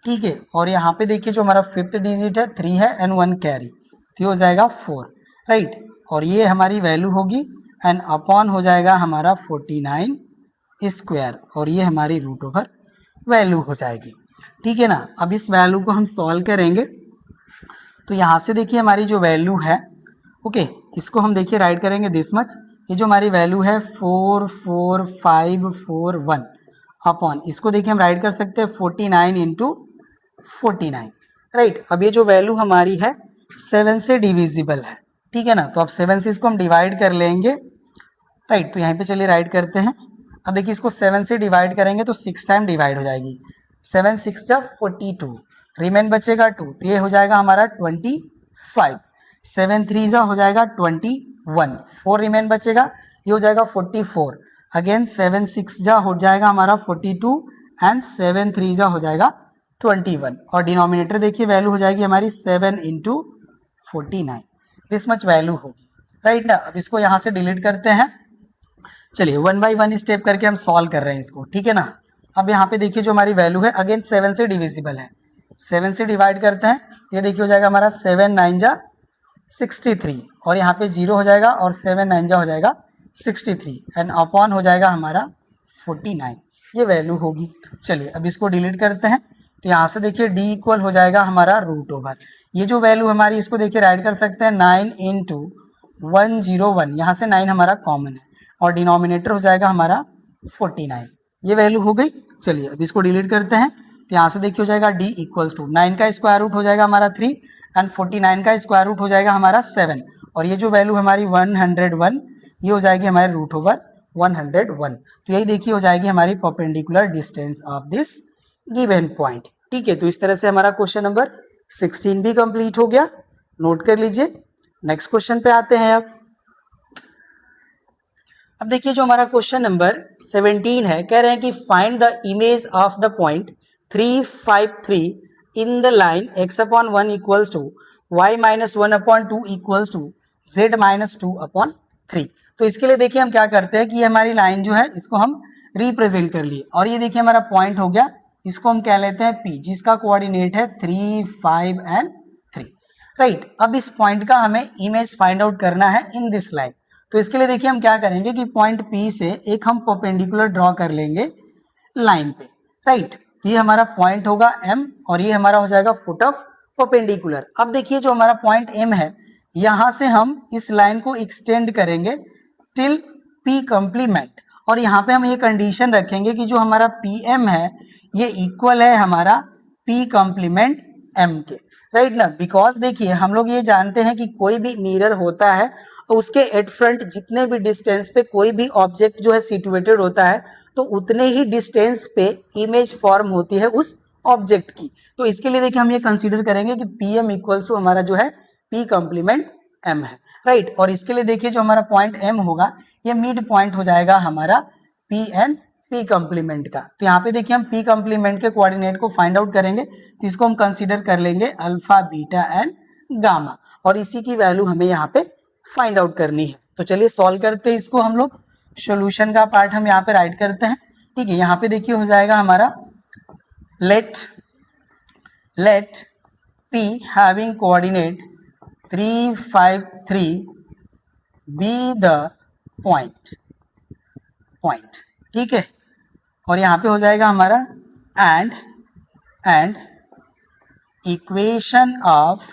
ठीक है। और यहाँ पे देखिए जो हमारा 5th डिजिट है 3 है एंड 1 कैरी तो ये हो जाएगा 4, राइट। और ये हमारी वैल्यू होगी एंड अपॉन हो जाएगा हमारा 49 स्क्वायर, और ये हमारी रूट ओवर वैल्यू हो जाएगी, ठीक है ना। अब इस वैल्यू को हम सॉल्व करेंगे तो यहाँ से देखिए हमारी जो वैल्यू है, ओके, इसको हम देखिए राइट करेंगे दिस मच, ये जो हमारी वैल्यू है 44541 अपॉन, इसको देखिए हम राइट कर सकते हैं 49 × 49, राइट। अब ये जो वैल्यू हमारी है 7 से डिविजिबल है, ठीक है ना। तो अब 7 से इसको हम डिवाइड कर लेंगे, राइट। तो यहाँ पे चलिए राइट करते हैं। अब देखिए इसको 7 से डिवाइड करेंगे तो 6 टाइम डिवाइड हो जाएगी, 7 × 6 = 42, रिमेन बचेगा 2 तो ये हो जाएगा हमारा 25, 7 × 3 = हो जाएगा 21, 4 रिमेन बचेगा ये हो जाएगा 44, अगेन 7 × 6 = हो जाएगा हमारा 42 एंड 7 × 3 = हो जाएगा 21, और डिनोमिनेटर देखिए वैल्यू हो जाएगी हमारी 7 × 49, दिस मच वैल्यू होगी, राइट ना। अब इसको यहाँ से डिलीट करते हैं। चलिए 1 बाई 1 स्टेप करके हम सॉल्व कर रहे हैं इसको, ठीक है ना। अब यहाँ पे देखिए जो हमारी वैल्यू है अगेन 7 से डिविजिबल है, 7 से डिवाइड करते हैं तो ये देखिए हो जाएगा हमारा 7 × 9 = 63, और यहाँ पे 0 हो जाएगा और 7 × 9 = हो जाएगा 63 एंड अपॉन हो जाएगा हमारा 49, ये वैल्यू होगी। चलिए अब इसको डिलीट करते हैं तो यहाँ से देखिए d इक्वल हो जाएगा हमारा रूट ओवर, ये जो वैल्यू हमारी इसको देखिए राइट कर सकते हैं 9 × 101, यहाँ से 9 हमारा कॉमन है और डिनोमिनेटर हो जाएगा हमारा 49, ये वैल्यू हो गई। चलिए अब इसको डिलीट करते हैं तो यहाँ से देखिए हो जाएगा d इक्वल्स टू 9 का स्क्वायर रूट हो जाएगा हमारा 3 एंड 49 का स्क्वायर रूट हो जाएगा हमारा 7, और ये जो वैल्यू हमारी 101 ये हो जाएगी हमारे रूट ओवर 101। तो यही देखिए हो जाएगी हमारी perpendicular distance of this given point, ठीक है। तो इस तरह से हमारा क्वेश्चन नंबर 16 भी कंप्लीट हो गया, नोट कर लीजिए। नेक्स्ट क्वेश्चन पे आते हैं। अब देखिए जो हमारा क्वेश्चन नंबर 17 है, कह रहे हैं कि find the image of the point 353 in the line x/1 equals to y - 1/2 equals to z - 2/3। तो इसके लिए देखिए हम क्या करते हैं कि ये हमारी लाइन जो है इसको हम रिप्रेजेंट कर लिए, और ये देखिए हमारा पॉइंट हो गया, इसको हम क्या लेते हैं P, जिसका कोऑर्डिनेट है 3, 5 एंड 3, राइट। अब इस पॉइंट का हमें इमेज फाइंड आउट करना है इन दिस लाइन। तो इसके लिए देखिए हम क्या करेंगे कि पॉइंट P से एक हम परपेंडिकुलर ड्रॉ कर लेंगे लाइन पे, राइट। ये हमारा पॉइंट होगा M और ये हमारा हो जाएगा फुट ऑफ परपेंडिकुलर। अब देखिए जो हमारा पॉइंट एम है, यहां से हम इस लाइन को एक्सटेंड करेंगे टिल पी कंप्लीमेंट, और यहाँ पे हम ये कंडीशन रखेंगे कि जो हमारा पी एम है ये इक्वल है हमारा पी कंप्लीमेंट एम के, राइट ना। बिकॉज देखिए हम लोग ये जानते हैं कि कोई भी मिरर होता है और उसके एट फ्रंट जितने भी डिस्टेंस पे कोई भी ऑब्जेक्ट जो है सिचुएटेड होता है तो उतने ही डिस्टेंस पे इमेज फॉर्म होती है उस ऑब्जेक्ट की। तो इसके लिए देखिए हम ये कंसीडर करेंगे कि पी एम इक्वल्स टू हमारा जो है पी कंप्लीमेंट एम है, राइट। और इसके लिए देखिए जो हमारा पॉइंट एम होगा ये मिड पॉइंट हो जाएगा हमारा पी एन पी कंप्लीमेंट का। तो यहाँ पे देखिए हम पी कंप्लीमेंट के कोऑर्डिनेट को फाइंड आउट करेंगे, तो इसको हम कंसीडर कर लेंगे अल्फा बीटा एंड गामा, और इसी की वैल्यू हमें यहाँ पे फाइंड आउट करनी है। तो चलिए सॉल्व करते हैं इसको हम लोग। सॉल्यूशन का पार्ट हम यहाँ पे राइट करते हैं, ठीक है। यहाँ पे देखिए हो जाएगा हमारा let P having coordinate 3, 5, 3 be the point, ठीक है। और यहाँ पे हो जाएगा हमारा and equation of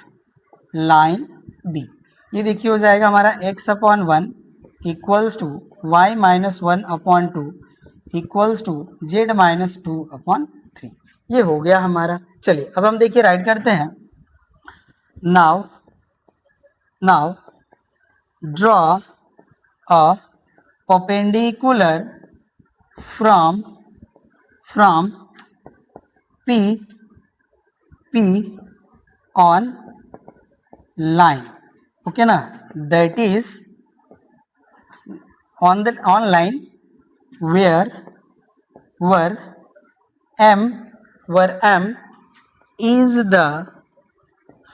line be, ये देखिए हो जाएगा हमारा x/1 equals to y-1/2 equals to z-2/3, ये हो गया हमारा। चलिए अब हम देखिए राइट करते हैं। Now draw a perpendicular from P on line, okay ना, that is on line where m is the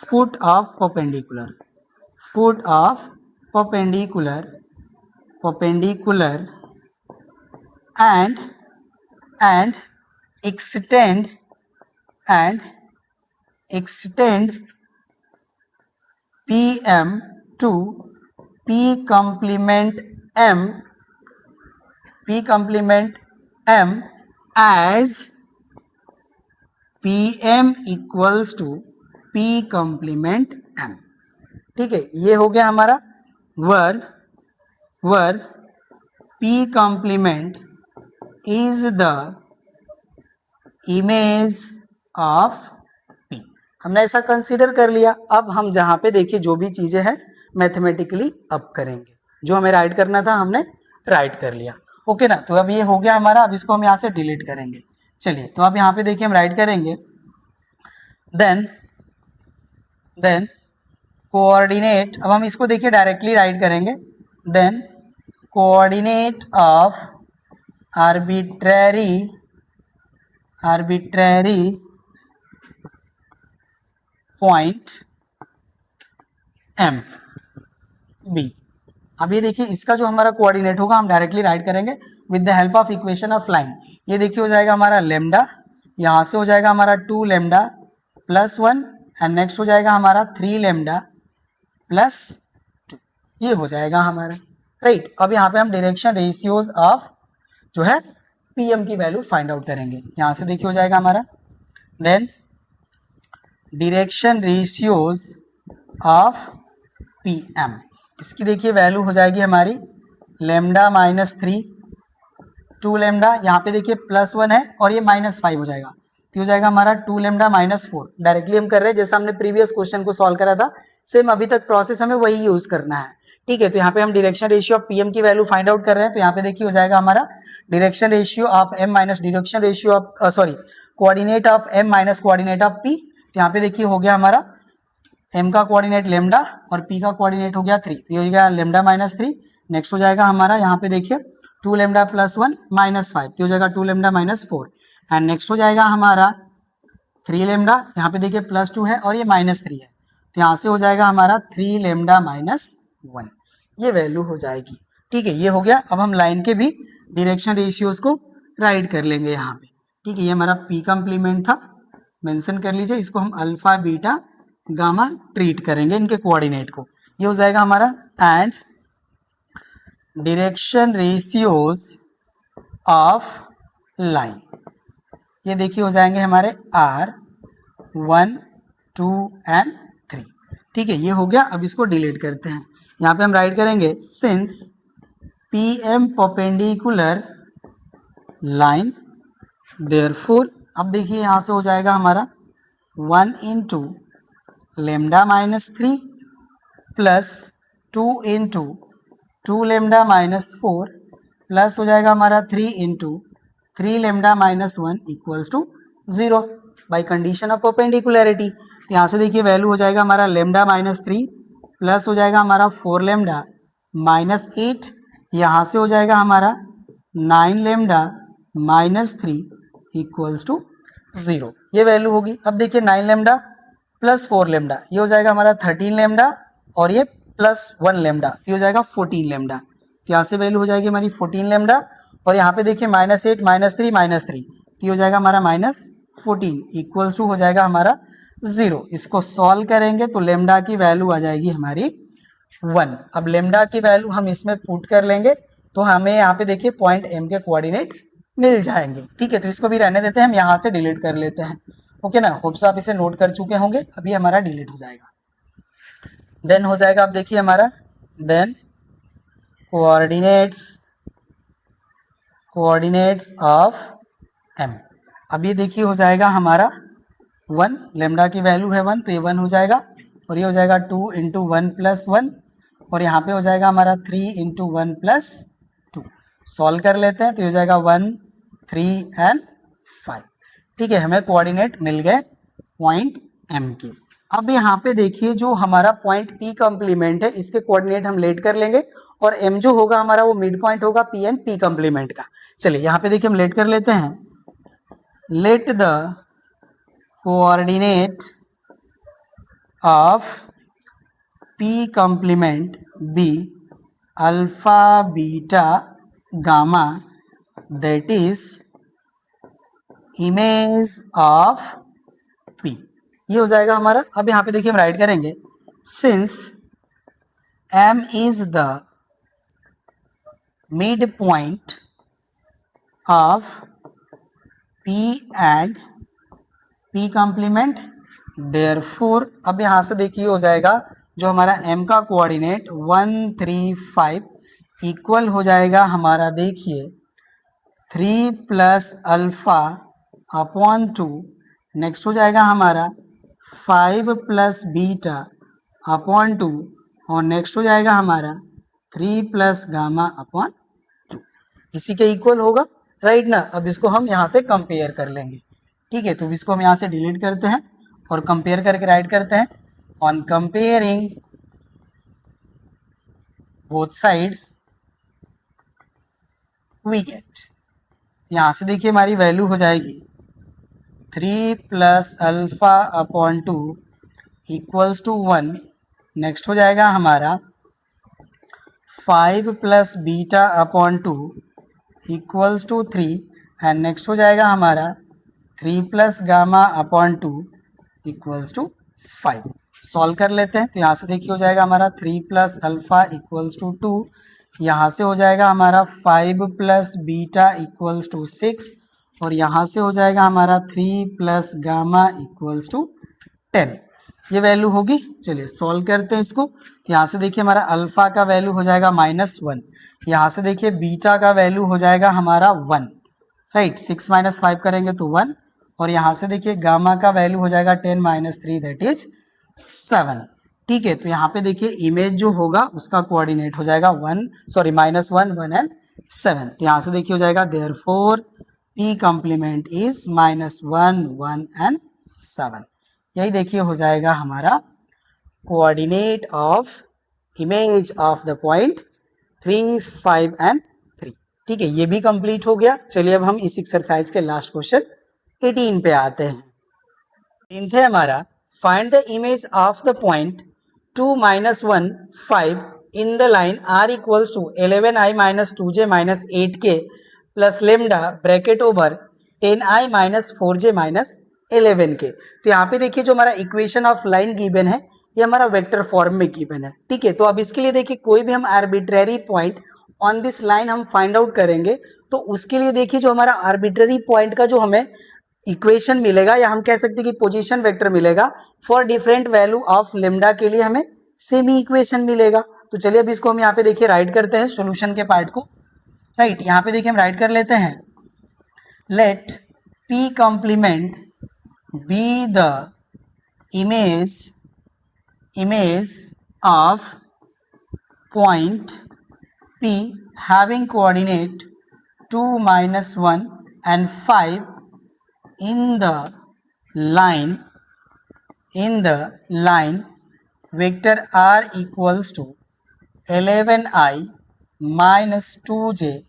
foot of perpendicular and extend PM to P complement M as PM equals to P complement M, ठीक है। ये हो गया हमारा वर P complement is the image of P, हमने ऐसा consider कर लिया। अब हम जहां पे देखिए जो भी चीजें हैं मैथमेटिकली अब करेंगे, जो हमें राइट करना था हमने राइट कर लिया, ओके ना। तो अब ये हो गया हमारा, अब इसको हम यहाँ से डिलीट करेंगे। चलिए तो अब यहाँ पे देखिए हम राइट करेंगे देन कोऑर्डिनेट, अब हम इसको देखिए डायरेक्टली राइट करेंगे। Then coordinate of arbitrary point M B. अब ये देखिए इसका जो हमारा कोऑर्डिनेट होगा हम डायरेक्टली राइट करेंगे with the help of equation of line. ये देखिए हो जाएगा हमारा लेमडा, यहाँ से हो जाएगा हमारा 2 लेमडा प्लस 1 एंड नेक्स्ट हो जाएगा हमारा 3 लेमडा प्लस 2, ये हो जाएगा हमारा, राइट। अब यहाँ पे हम डायरेक्शन रेशियोज ऑफ जो है पीएम की वैल्यू फाइंड आउट करेंगे। यहाँ से देखिए हो जाएगा हमारा then direction ratios of PM, इसकी देखिए वैल्यू हो जाएगी हमारी लेमडा -3 2 लेमडा, यहाँ पे देखिए +1 है और ये -5 हो जाएगा, तो हो जाएगा हमारा 2 लेमडा -4। डायरेक्टली हम कर रहे हैं जैसा हमने प्रीवियस क्वेश्चन को सॉल्व करा था, सेम अभी तक प्रोसेस हमें वही यूज करना है, ठीक है। तो यहाँ पे हम डायरेक्शन रेशियो ऑफ पीएम की वैल्यू फाइंड आउट कर रहे हैं। तो यहाँ पे देखिए हो जाएगा हमारा direction ratio of M minus direction ratio of coordinate of M minus coordinate of P. तो यहाँ पे देखिए हो गया हमारा m का कोऑर्डिनेट लेमडा और p का कोऑर्डिनेट हो गया 3, तो ये हो गया लेमडा -3। नेक्स्ट हो जाएगा हमारा यहाँ पे देखिए 2 लेमडा +1 -5, तो हो जाएगा 2 लेमडा -4 एंड नेक्स्ट हो जाएगा हमारा 3 लेमडा, यहाँ पे देखिए +2 है और ये -3 है, तो यहाँ से हो जाएगा हमारा 3 लेमडा -1, ये वैल्यू हो जाएगी, ठीक है। ये हो गया। अब हम लाइन के भी डायरेक्शन रेशियोज को राइट कर लेंगे यहाँ पे, ठीक है। ये हमारा p कंप्लीमेंट था, मेंशन कर लीजिए इसको, हम अल्फा बीटा गामा ट्रीट करेंगे इनके कोऑर्डिनेट को। ये हो जाएगा हमारा and direction ratios of line, ये देखिए हो जाएंगे हमारे R1 2 एंड 3। ठीक है, ये हो गया। अब इसको डिलीट करते हैं। यहाँ पे हम राइट करेंगे since P M perpendicular line therefore, अब देखिए यहाँ से हो जाएगा हमारा 1 into lambda minus 3 plus 2 into 2 lambda minus 4 plus हो जाएगा हमारा 3 into 3 lambda minus 1 equals to 0 by condition of perpendicularity. तो यहाँ से देखिए वैल्यू हो जाएगा हमारा लेमडा माइनस 3 प्लस हो जाएगा हमारा 4 लेमडा माइनस 8, यहाँ से हो जाएगा हमारा 9 लेमडा माइनस 3 इक्वल्स टू 0, ये वैल्यू होगी। अब देखिए 9 लेमडा प्लस 4 लेमडा, ये हो जाएगा हमारा 13 लेमडा और ये प्लस 1 लेमडा, तो ये हो जाएगा 14 लेमडा। तो यहाँ से वैल्यू हो जाएगी हमारी 14 लेमडा और यहाँ पे देखिए -8 -3 तो ये हो जाएगा हमारा -14 इक्वल्स टू हो जाएगा हमारा 0। इसको सॉल्व करेंगे तो लेमडा की वैल्यू आ जाएगी हमारी 1। अब लेमडा की वैल्यू हम इसमें पुट कर लेंगे तो हमें यहाँ पे देखिए पॉइंट एम के कोऑर्डिनेट मिल जाएंगे। ठीक है, तो इसको भी रहने देते हैं, हम यहाँ से डिलीट कर लेते हैं। ओके ना, होप्स आप इसे नोट कर चुके होंगे। अभी हमारा डिलीट हो जाएगा, देन हो जाएगा। अब देखिए हमारा देन कोऑर्डिनेट्स ऑफ एम, अब ये देखिए हो जाएगा हमारा 1, लेमडा की वैल्यू है 1 तो ये 1 हो जाएगा और ये हो जाएगा 2 इंटू 1 प्लस 1 और यहाँ पे हो जाएगा हमारा 3 इंटू 1 प्लस 2। सॉल्व कर लेते हैं तो ये हो जाएगा 1 3 एंड 5। ठीक है, हमें कोऑर्डिनेट मिल गए पॉइंट एम के। अब यहाँ पे देखिए जो हमारा पॉइंट पी कॉम्प्लीमेंट है इसके कोऑर्डिनेट हम लेट कर लेंगे और एम जो होगा हमारा वो मिड पॉइंट होगा पी एंड पी कॉम्प्लीमेंट का। चलिए यहाँ पे देखिए हम लेट कर लेते हैं। Let the coordinate of P complement be alpha beta gamma that is image of P, ये हो जाएगा हमारा। अब यहाँ पे देखिए हम राइट करेंगे since M is the mid point of P and P complement therefore, अब यहाँ से देखिए हो जाएगा जो हमारा m का कोऑर्डिनेट 1 3 5 इक्वल हो जाएगा हमारा देखिए 3 प्लस अल्फा अपॉन 2, नेक्स्ट हो जाएगा हमारा 5 प्लस बीटा अपॉन 2 और नेक्स्ट हो जाएगा हमारा 3 प्लस गामा अपॉन 2, इसी के इक्वल होगा, राइट ना। अब इसको हम यहाँ से कंपेयर कर लेंगे। ठीक है, तो इसको हम यहाँ से डिलीट करते हैं और कंपेयर करके राइट करते हैं on comparing both side we get, यहाँ से देखिए हमारी वैल्यू हो जाएगी 3 plus alpha upon 2 equals to 1, next हो जाएगा हमारा 5 plus beta upon 2 equals to 3 and next हो जाएगा हमारा 3 plus gamma upon 2 equals to 5। Solve कर लेते हैं तो यहाँ से देखिए हो जाएगा हमारा 3 प्लस अल्फा इक्वल्स टू 2, यहाँ से हो जाएगा हमारा 5 प्लस बीटा इक्वल्स टू 6 और यहाँ से हो जाएगा हमारा 3 प्लस गामा इक्वल्स टू 10, ये वैल्यू होगी। चलिए सॉल्व करते हैं इसको। तो यहाँ से देखिए हमारा अल्फा का वैल्यू हो जाएगा -1, यहाँ से देखिए बीटा का वैल्यू हो जाएगा हमारा 1, राइट। 6 - 5 करेंगे तो 1 और यहाँ से देखिए गामा का वैल्यू हो जाएगा 10 - 3 दैट इज 7। ठीक है, तो यहाँ पे देखिए इमेज जो होगा उसका कोऑर्डिनेट हो जाएगा -1 1 एंड 7। तो यहाँ से देखिए हो जाएगा therefore P complement is -1 1 and 7, यही देखिए हो जाएगा हमारा coordinate of image of the point 3 5 and 3। ठीक है, ये भी कंप्लीट हो गया। चलिए अब हम इस एक्सरसाइज के लास्ट क्वेश्चन 18 पे आते हैं। 18 है हमारा find the image of the point 2 - 1 5 in the line r equals to 11i - 2j - 8k plus lambda bracket over 10i - 4j - 11k। तो यहाँ पे देखिए जो हमारा इक्वेशन ऑफ लाइन गिवन है ये हमारा वेक्टर फॉर्म में गिवन है। ठीक है, तो अब इसके लिए देखिए कोई भी हम arbitrary point on this line हम फाइंड आउट करेंगे तो उसके लिए देखिए जो हमारा आर्बिट्रेरी पॉइंट का जो हमें इक्वेशन मिलेगा, या हम कह सकते हैं कि पोजीशन वेक्टर मिलेगा for different value of lambda के लिए हमें सेमी इक्वेशन मिलेगा। तो चलिए अब इसको हम यहाँ पे देखिए राइट करते हैं सॉल्यूशन के पार्ट को। राइट, यहाँ पे देखिए हम राइट कर लेते हैं, लेट पी कॉम्प्लीमेंट बी द image of point P having coordinate 2, -1 and 5 in the line vector r equals to 11i minus 2j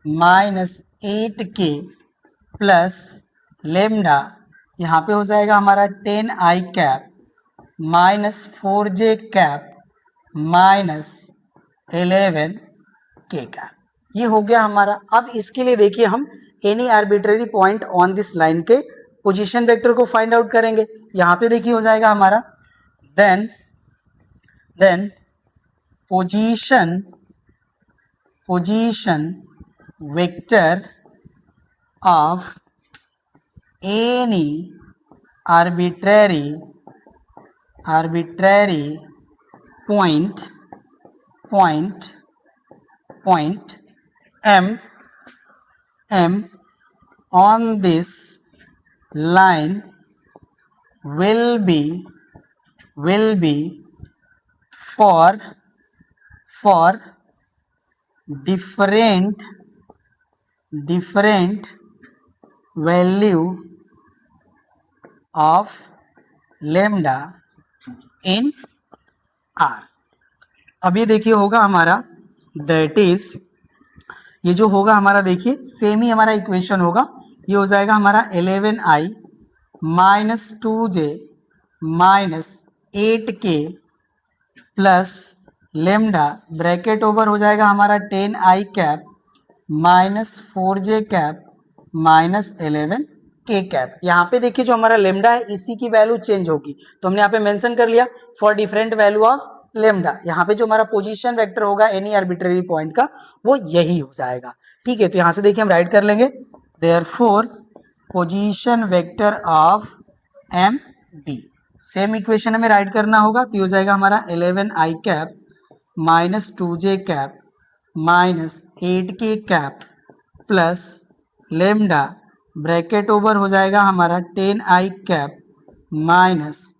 minus 8k plus lambda, यहाँ पे हो जाएगा हमारा 10i cap minus 4j cap minus 11k cap. ये हो गया हमारा। अब इसके लिए देखिए हम any arbitrary point on this line के पोजीशन वेक्टर को फाइंड आउट करेंगे। यहाँ पे देखिए हो जाएगा हमारा then position vector of any arbitrary point m on this line will be for different value of lambda in R। अब ये देखिए होगा हमारा दैट इज, ये जो होगा हमारा देखिए सेम ही हमारा इक्वेशन होगा। ये हो जाएगा हमारा 11i minus 2j minus 8k plus lambda bracket over हो जाएगा हमारा 10i cap minus 4j cap minus 11k cap. यहाँ पे देखिए जो हमारा लेमडा है इसी की वैल्यू चेंज होगी, तो हमने यहाँ पे मेंशन कर लिया for different value of lambda. यहाँ पे जो हमारा पोजीशन वेक्टर होगा एनी आर्बिट्रेरी पॉइंट का वो यही हो जाएगा। ठीक है, तो यहाँ से देखिए हम राइट कर लेंगे, therefore position vector of M be. Same equation हमें राइट करना होगा, तो ये हो जाएगा हमारा 11i cap minus 2j cap minus 8k cap plus lambda bracket over हो जाएगा हमारा 10i cap minus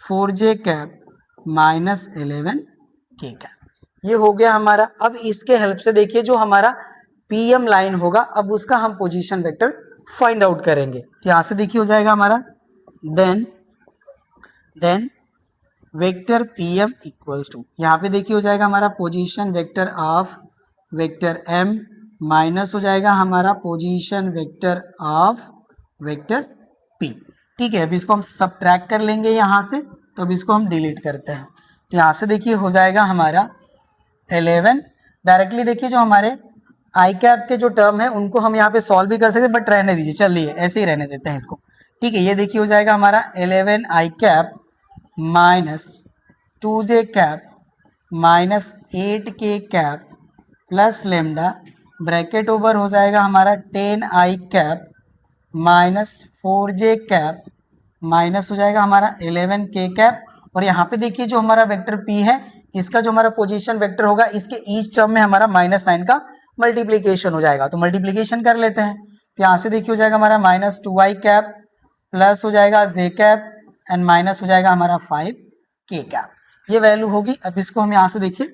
4j cap minus 11k cap. ये हो गया हमारा। अब इसके हेल्प से देखिए जो हमारा पीएम लाइन होगा अब उसका हम पोजीशन वेक्टर फाइंड आउट करेंगे। तो यहाँ से देखिए हो जाएगा हमारा then vector PM equals to, यहाँ पे देखिए हो जाएगा हमारा position vector of vector M minus हो जाएगा हमारा position vector of vector P. ठीक है, अब इसको हम सबट्रैक्ट कर लेंगे यहाँ से, तो अब इसको हम डिलीट करते हैं। तो यहाँ से देखिए हो जाएगा हमारा 11, डायरेक्टली देखिए जो हमारे आई कैप के जो टर्म है उनको हम यहाँ पे सॉल्व भी कर सकते हैं, बट रहने दीजिए, चलिए ऐसे ही रहने देते हैं इसको। ठीक है, ये देखिए हो जाएगा हमारा 11i cap minus 2j cap minus 8k cap plus lambda bracket over हो जाएगा हमारा 10i cap minus 4j cap minus हो जाएगा हमारा 11k कैप। और यहाँ पे देखिए जो हमारा वेक्टर p है इसका जो हमारा पोजीशन वेक्टर होगा इसके ईच टर्म में हमारा माइनस साइन का मल्टीप्लीकेशन हो जाएगा, तो मल्टीप्लीकेशन कर लेते हैं। तो यहाँ से देखिए हो जाएगा हमारा माइनस 2i कैप प्लस हो जाएगा j कैप एंड माइनस हो जाएगा हमारा 5k कैप। ये वैल्यू होगी। अब इसको हम यहाँ से देखिए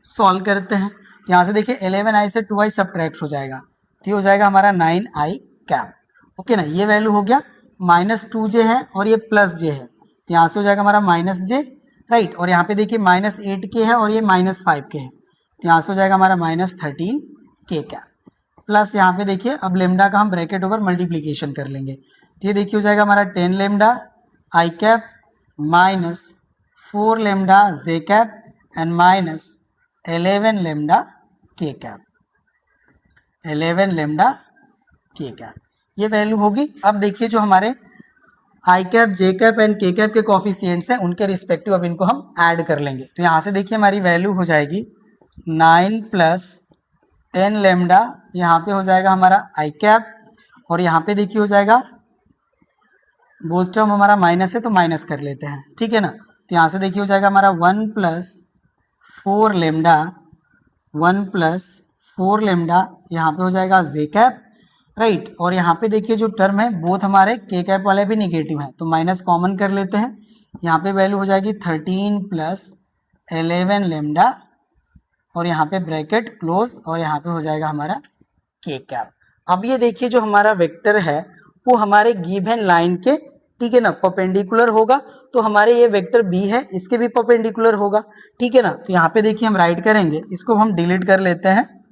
सॉल्व करते हैं। तो यहाँ से देखिए 11i से 2i सब्ट्रैक्ट हो जाएगा, तो ये हो जाएगा हमारा 9i कैप। ओके ना, ये वैल्यू हो गया। माइनस 2j है और ये प्लस j है, तो यहाँ से हो जाएगा हमारा माइनस j, राइट। और यहाँ पे देखिए माइनस 8k है और ये माइनस 5k है, तो यहाँ से हो जाएगा हमारा माइनस 13k कैप प्लस यहाँ पे देखिए अब लेमडा का हम ब्रैकेट ओवर मल्टीप्लीकेशन कर लेंगे। तो ये देखिए हो जाएगा हमारा 10 lambda I cap minus 4 lambda J cap and minus 11 lambda के कैप, 11 लेमडा के कैप। ये वैल्यू होगी। अब देखिए जो हमारे आई कैप जे कैप एंड के कैप के कॉफिशिएंट्स हैं उनके रिस्पेक्टिव अब इनको हम ऐड कर लेंगे। तो यहाँ से देखिए हमारी वैल्यू हो जाएगी 9 प्लस 10 लेमडा, यहाँ पे हो जाएगा हमारा आई कैप और यहाँ पे देखिए हो जाएगा बोथ टर्म हमारा माइनस है तो माइनस कर लेते हैं, ठीक है ना। तो यहाँ से देखिए हो जाएगा हमारा 1 प्लस 4 लेमडा, 1 प्लस 4 लेमडा, यहाँ पे हो जाएगा जे कैप, राइट। और यहाँ पे देखिए जो टर्म है बोथ हमारे के कैप वाले भी निगेटिव हैं तो माइनस कॉमन कर लेते हैं। यहाँ पे वैल्यू हो जाएगी 13 प्लस 11 लेमडा और यहाँ पे ब्रैकेट क्लोज और यहाँ पे हो जाएगा हमारा के कैप। अब ये देखिए जो हमारा वेक्टर है वो हमारे गिवन लाइन के, ठीक है ना, परपेंडिकुलर होगा। तो हमारे ये वेक्टर बी है इसके भी परपेंडिकुलर होगा, ठीक है ना। तो यहाँ पे देखिए हम राइट करेंगे, इसको हम डिलीट कर लेते हैं,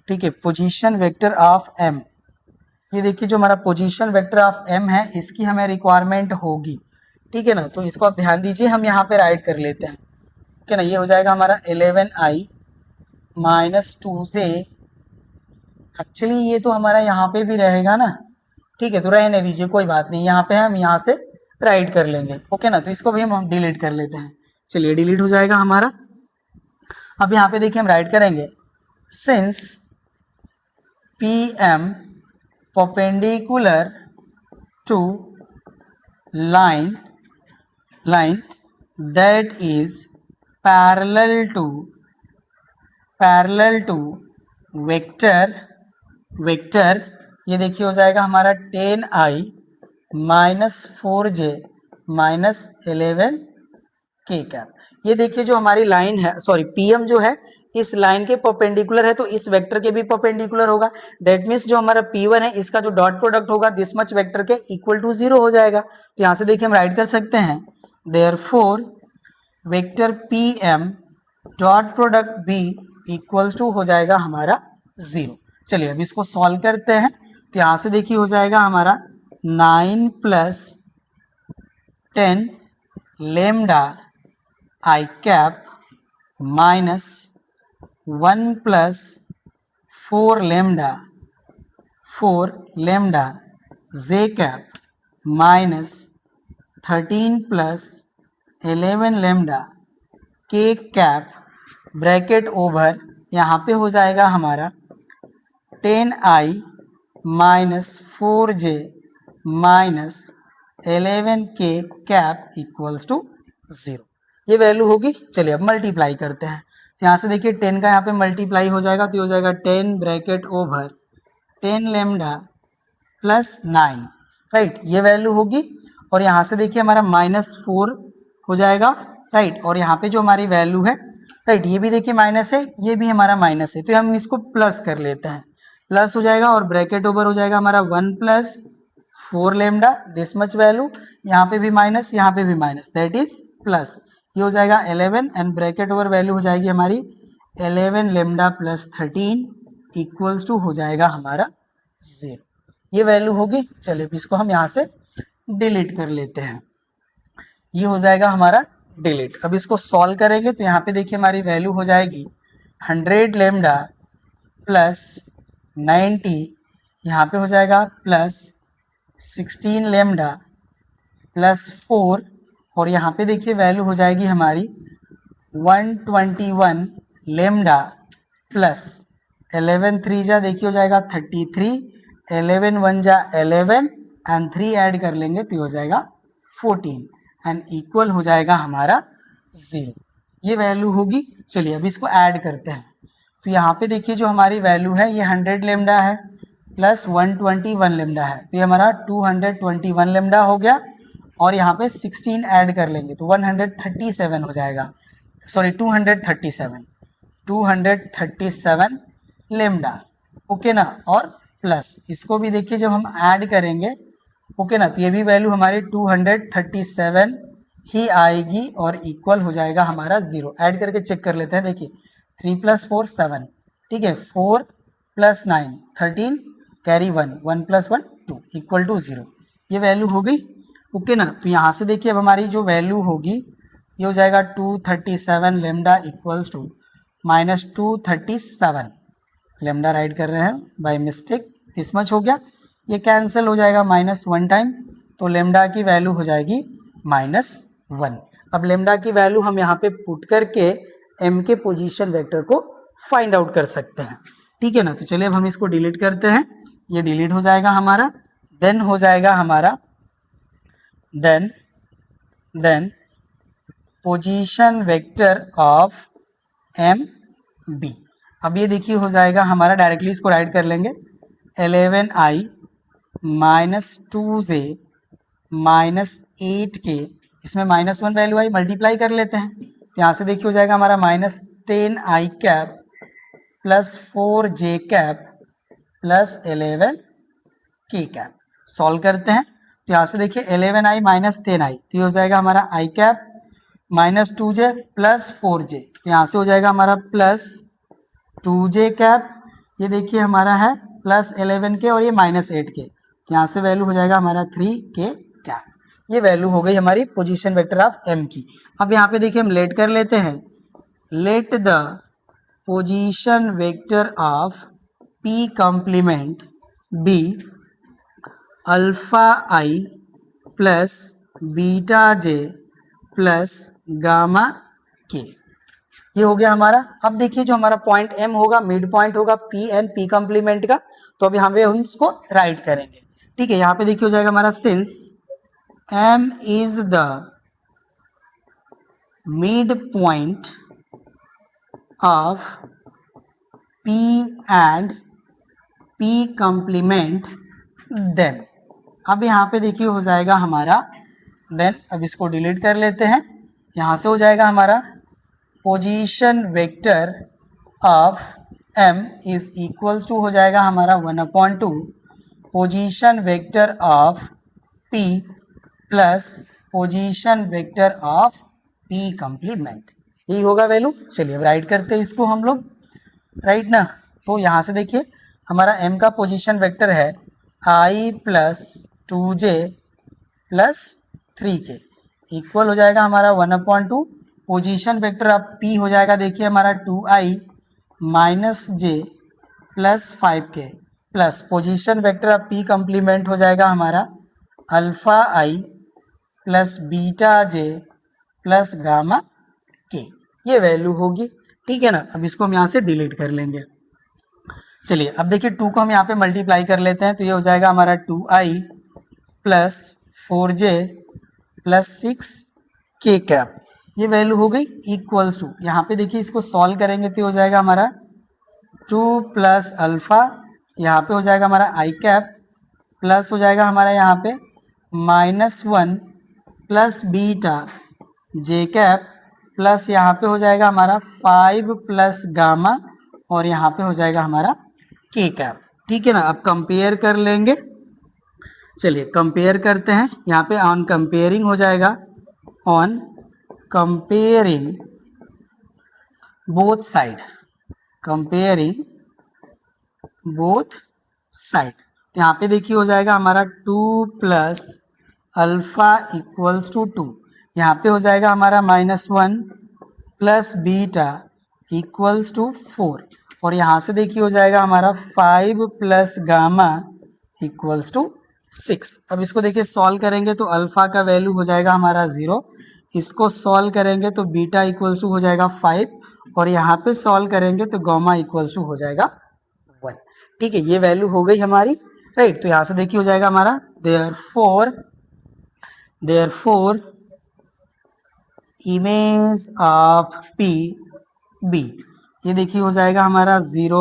ठीक है। पोजीशन वेक्टर ऑफ एम, ये देखिए जो हमारा पोजीशन वेक्टर ऑफ एम है इसकी हमें रिक्वायरमेंट होगी, ठीक है ना। तो इसको आप ध्यान दीजिए, हम यहाँ पे राइट कर लेते हैं, ठीक है ना। ये हो जाएगा हमारा 11i माइनस 2j, एक्चुअली ये तो हमारा यहाँ पे भी रहेगा ना, ठीक है। तो रहने दीजिए, कोई बात नहीं, यहाँ पे हम यहाँ से राइट कर लेंगे, ओके ना। तो इसको भी हम डिलीट कर लेते हैं, चलिए डिलीट हो जाएगा हमारा। अब यहाँ पे देखिए हम राइट करेंगे, since P M perpendicular to line that is parallel to vector ये देखिए हो जाएगा हमारा 10i माइनस 4j माइनस 11 के कैप। ये देखिए जो हमारी लाइन है, सॉरी पीएम जो है इस लाइन के परपेंडिकुलर है तो इस वेक्टर के भी परपेंडिकुलर होगा। दैट मीन्स जो हमारा P1 है इसका जो डॉट प्रोडक्ट होगा दिस मच वेक्टर के इक्वल टू 0 हो जाएगा। तो यहाँ से देखिए हम राइट कर सकते हैं, therefore vector PM dot product B equals to हो जाएगा हमारा 0। चलिए अब इसको सॉल्व करते हैं। तो यहाँ से देखिए हो जाएगा हमारा 9 plus 10 lambda I cap minus 1 plus 4 lambda J cap minus 13 plus 11 lambda के कैप ब्रैकेट ओवर यहाँ पे हो जाएगा हमारा 10i माइनस 4j माइनस 11 के कैप इक्वल्स टू 0, ये वैल्यू होगी। चलिए अब मल्टीप्लाई करते हैं। तो यहाँ से देखिए 10 का यहाँ पे मल्टीप्लाई हो जाएगा तो हो जाएगा 10 bracket over 10 lambda plus 9, right, ये वैल्यू होगी। और यहाँ से देखिए हमारा -4 हो जाएगा, राइट। और यहाँ पे जो हमारी वैल्यू है, राइट, ये भी देखिए माइनस है, ये भी हमारा माइनस है, तो हम इसको प्लस कर लेते हैं, प्लस हो जाएगा और ब्रैकेट ओवर हो जाएगा हमारा 1 plus 4 lambda this much value, यहाँ पे भी माइनस यहाँ पे भी माइनस, दैट इज प्लस, ये हो जाएगा 11 एंड ब्रैकेट ओवर वैल्यू हो जाएगी हमारी 11 लेमडा प्लस 13 इक्वल्स टू हो जाएगा हमारा 0, ये वैल्यू होगी। चलिए इसको हम यहाँ से डिलीट कर लेते हैं, ये हो जाएगा हमारा डिलीट। अब इसको सॉल्व करेंगे तो यहाँ पे देखिए हमारी वैल्यू हो जाएगी 100 लेमडा प्लस 90, यहाँ पे हो जाएगा प्लस 16 लेमडा प्लस 4 और यहाँ पे देखिए वैल्यू हो जाएगी हमारी 121 लेमडा प्लस 11 3 जा देखिए हो जाएगा 33, 11 1 जा 11 एंड 3 ऐड कर लेंगे तो हो जाएगा 14 एंड इक्वल हो जाएगा हमारा 0, ये वैल्यू होगी। चलिए अब इसको ऐड करते हैं। तो यहाँ पे देखिए जो हमारी वैल्यू है ये 100 लेमडा है प्लस 121 लेमडा है, तो ये हमारा 221 लेमडा हो गया और यहाँ पे 16 ऐड कर लेंगे तो 137 हो जाएगा, सॉरी 237 लेमडा, ओके ना। और प्लस इसको भी देखिए जब हम ऐड करेंगे, ओके ना, तो ये भी वैल्यू हमारी 237 ही आएगी और इक्वल हो जाएगा हमारा 0। ऐड करके चेक कर लेते हैं, देखिए 3 + 4 7, ठीक है, 4 + 9 13 कैरी 1 1 + 1 2 इक्वल टू 0, ये वैल्यू हो गई, ओके ना। तो यहाँ से देखिए अब हमारी जो वैल्यू होगी ये हो जाएगा 237 lambda equals to minus 237 lambda write कर रहे हैं बाय मिस्टेक, इस मच हो गया, ये कैंसिल हो जाएगा -1 टाइम, तो लेमडा की वैल्यू हो जाएगी -1। अब लेमडा की वैल्यू हम यहाँ पे पुट करके m के पोजीशन वेक्टर को फाइंड आउट कर सकते हैं, ठीक है ना। तो चलिए अब हम इसको डिलीट करते हैं, ये डिलीट हो जाएगा हमारा, देन हो जाएगा हमारा then position vector of M B. अब ये देखिए हो जाएगा हमारा, डायरेक्टली इसको राइट कर लेंगे, 11i minus 2j minus 8k, इसमें -1 वैल्यू आई, मल्टीप्लाई कर लेते हैं तो यहाँ से देखिए हो जाएगा हमारा -10i cap plus 4j cap plus 11k cap. Solve करते हैं तो यहाँ से देखिए 11i माइनस 10i, तो ये हो जाएगा हमारा i cap minus 2j plus 4j, तो यहाँ से हो जाएगा हमारा प्लस 2j कैप, ये देखिए हमारा है प्लस 11k और ये माइनस 8k, तो यहाँ से वैल्यू हो जाएगा हमारा 3k कैप। ये वैल्यू हो गई हमारी पोजीशन वेक्टर ऑफ m की। अब यहाँ पे देखिए हम लेट कर लेते हैं, let the position vector of p complement be alpha i plus beta j plus gamma k। ये हो गया हमारा। अब देखिए जो हमारा पॉइंट m होगा, मिड पॉइंट होगा p एंड p कॉम्प्लीमेंट का, तो अभी हम उसको राइट करेंगे। ठीक है, यहाँ पे देखिए हो जाएगा हमारा since m is the mid point of p and p complement, then अब यहाँ पे देखिए हो जाएगा हमारा देन, अब इसको डिलीट कर लेते हैं, यहाँ से हो जाएगा हमारा position vector of m is equals to हो जाएगा हमारा 1/2 position vector of p plus position vector of p complement, यही होगा वैल्यू। चलिए अब राइट करते हैं इसको हम लोग, राइट ना। तो यहाँ से देखिए हमारा m का पोजीशन वेक्टर है i plus 2j plus 3k, equal हो जाएगा हमारा 1/2 पोजीशन वेक्टर ऑफ p हो जाएगा देखिए हमारा 2i minus j plus 5k plus position vector of p complement हो जाएगा हमारा alpha i plus beta j plus gamma k, ये वैल्यू होगी। ठीक है ना, अब इसको हम यहाँ से डिलीट कर लेंगे। चलिए अब देखिए 2 को हम यहाँ पे मल्टीप्लाई कर लेते हैं, तो ये हो जाएगा हमारा 2i plus 4j plus 6k cap, ये वैल्यू हो गई इक्वल्स टू, यहाँ पे देखिए इसको सॉल्व करेंगे तो हो जाएगा हमारा 2 प्लस अल्फ़ा, यहाँ पे हो जाएगा हमारा i कैप प्लस हो जाएगा हमारा यहाँ पे -1 plus beta j cap plus यहाँ पे हो जाएगा हमारा 5 प्लस गामा और यहाँ पे हो जाएगा हमारा k कैप। ठीक है ना, अब कंपेयर कर लेंगे। चलिए कंपेयर करते हैं, यहाँ पे ऑन कंपेयरिंग हो जाएगा, on comparing both side, comparing both side, तो यहाँ पे देखिए हो जाएगा हमारा 2 प्लस अल्फ़ा इक्वल्स टू 2, यहाँ पे हो जाएगा हमारा -1 प्लस बीटा इक्वल्स टू 4 और यहाँ से देखिए हो जाएगा हमारा 5 प्लस गामा इक्वल्स टू 6। अब इसको देखिए सॉल्व करेंगे तो अल्फ़ा का वैल्यू हो जाएगा हमारा 0, इसको सॉल्व करेंगे तो बीटा इक्वल्स टू हो जाएगा 5 और यहाँ पे सॉल्व करेंगे तो गामा इक्वल्स टू हो जाएगा 1। ठीक है, ये वैल्यू हो गई हमारी, राइट। तो यहाँ से देखिए हो जाएगा हमारा therefore image of p b, ये देखिए हो जाएगा हमारा 0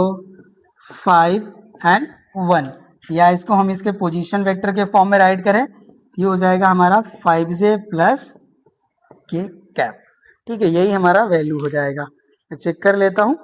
5 एंड 1, या इसको हम इसके पोजीशन वेक्टर के फॉर्म में राइट करें तो ये हो जाएगा हमारा 5j प्लस k कैप। ठीक है, यही हमारा वैल्यू हो जाएगा। मैं चेक कर लेता हूँ,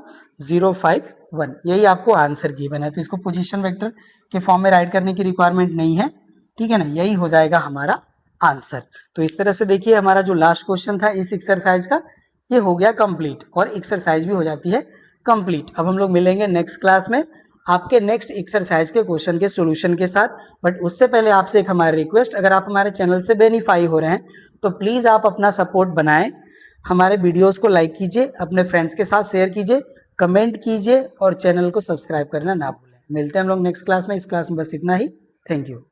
0 5 1, यही आपको आंसर गिवन है, तो इसको पोजीशन वेक्टर के फॉर्म में राइट करने की रिक्वायरमेंट नहीं है। ठीक है ना, यही हो जाएगा हमारा आंसर। तो इस तरह से देखिए हमारा जो लास्ट क्वेश्चन था इस एक्सरसाइज का, ये हो गया कंप्लीट और एक्सरसाइज भी हो जाती है कंप्लीट। अब हम लोग मिलेंगे नेक्स्ट क्लास में आपके नेक्स्ट एक्सरसाइज के क्वेश्चन के सॉल्यूशन के साथ। बट उससे पहले आपसे एक हमारी रिक्वेस्ट, अगर आप हमारे चैनल से बेनिफाई हो रहे हैं तो प्लीज़ आप अपना सपोर्ट बनाएं, हमारे वीडियोस को लाइक कीजिए, अपने फ्रेंड्स के साथ शेयर कीजिए, कमेंट कीजिए और चैनल को सब्सक्राइब करना ना भूलें। मिलते हैं हम लोग नेक्स्ट क्लास में। इस क्लास में बस इतना ही। Thank you.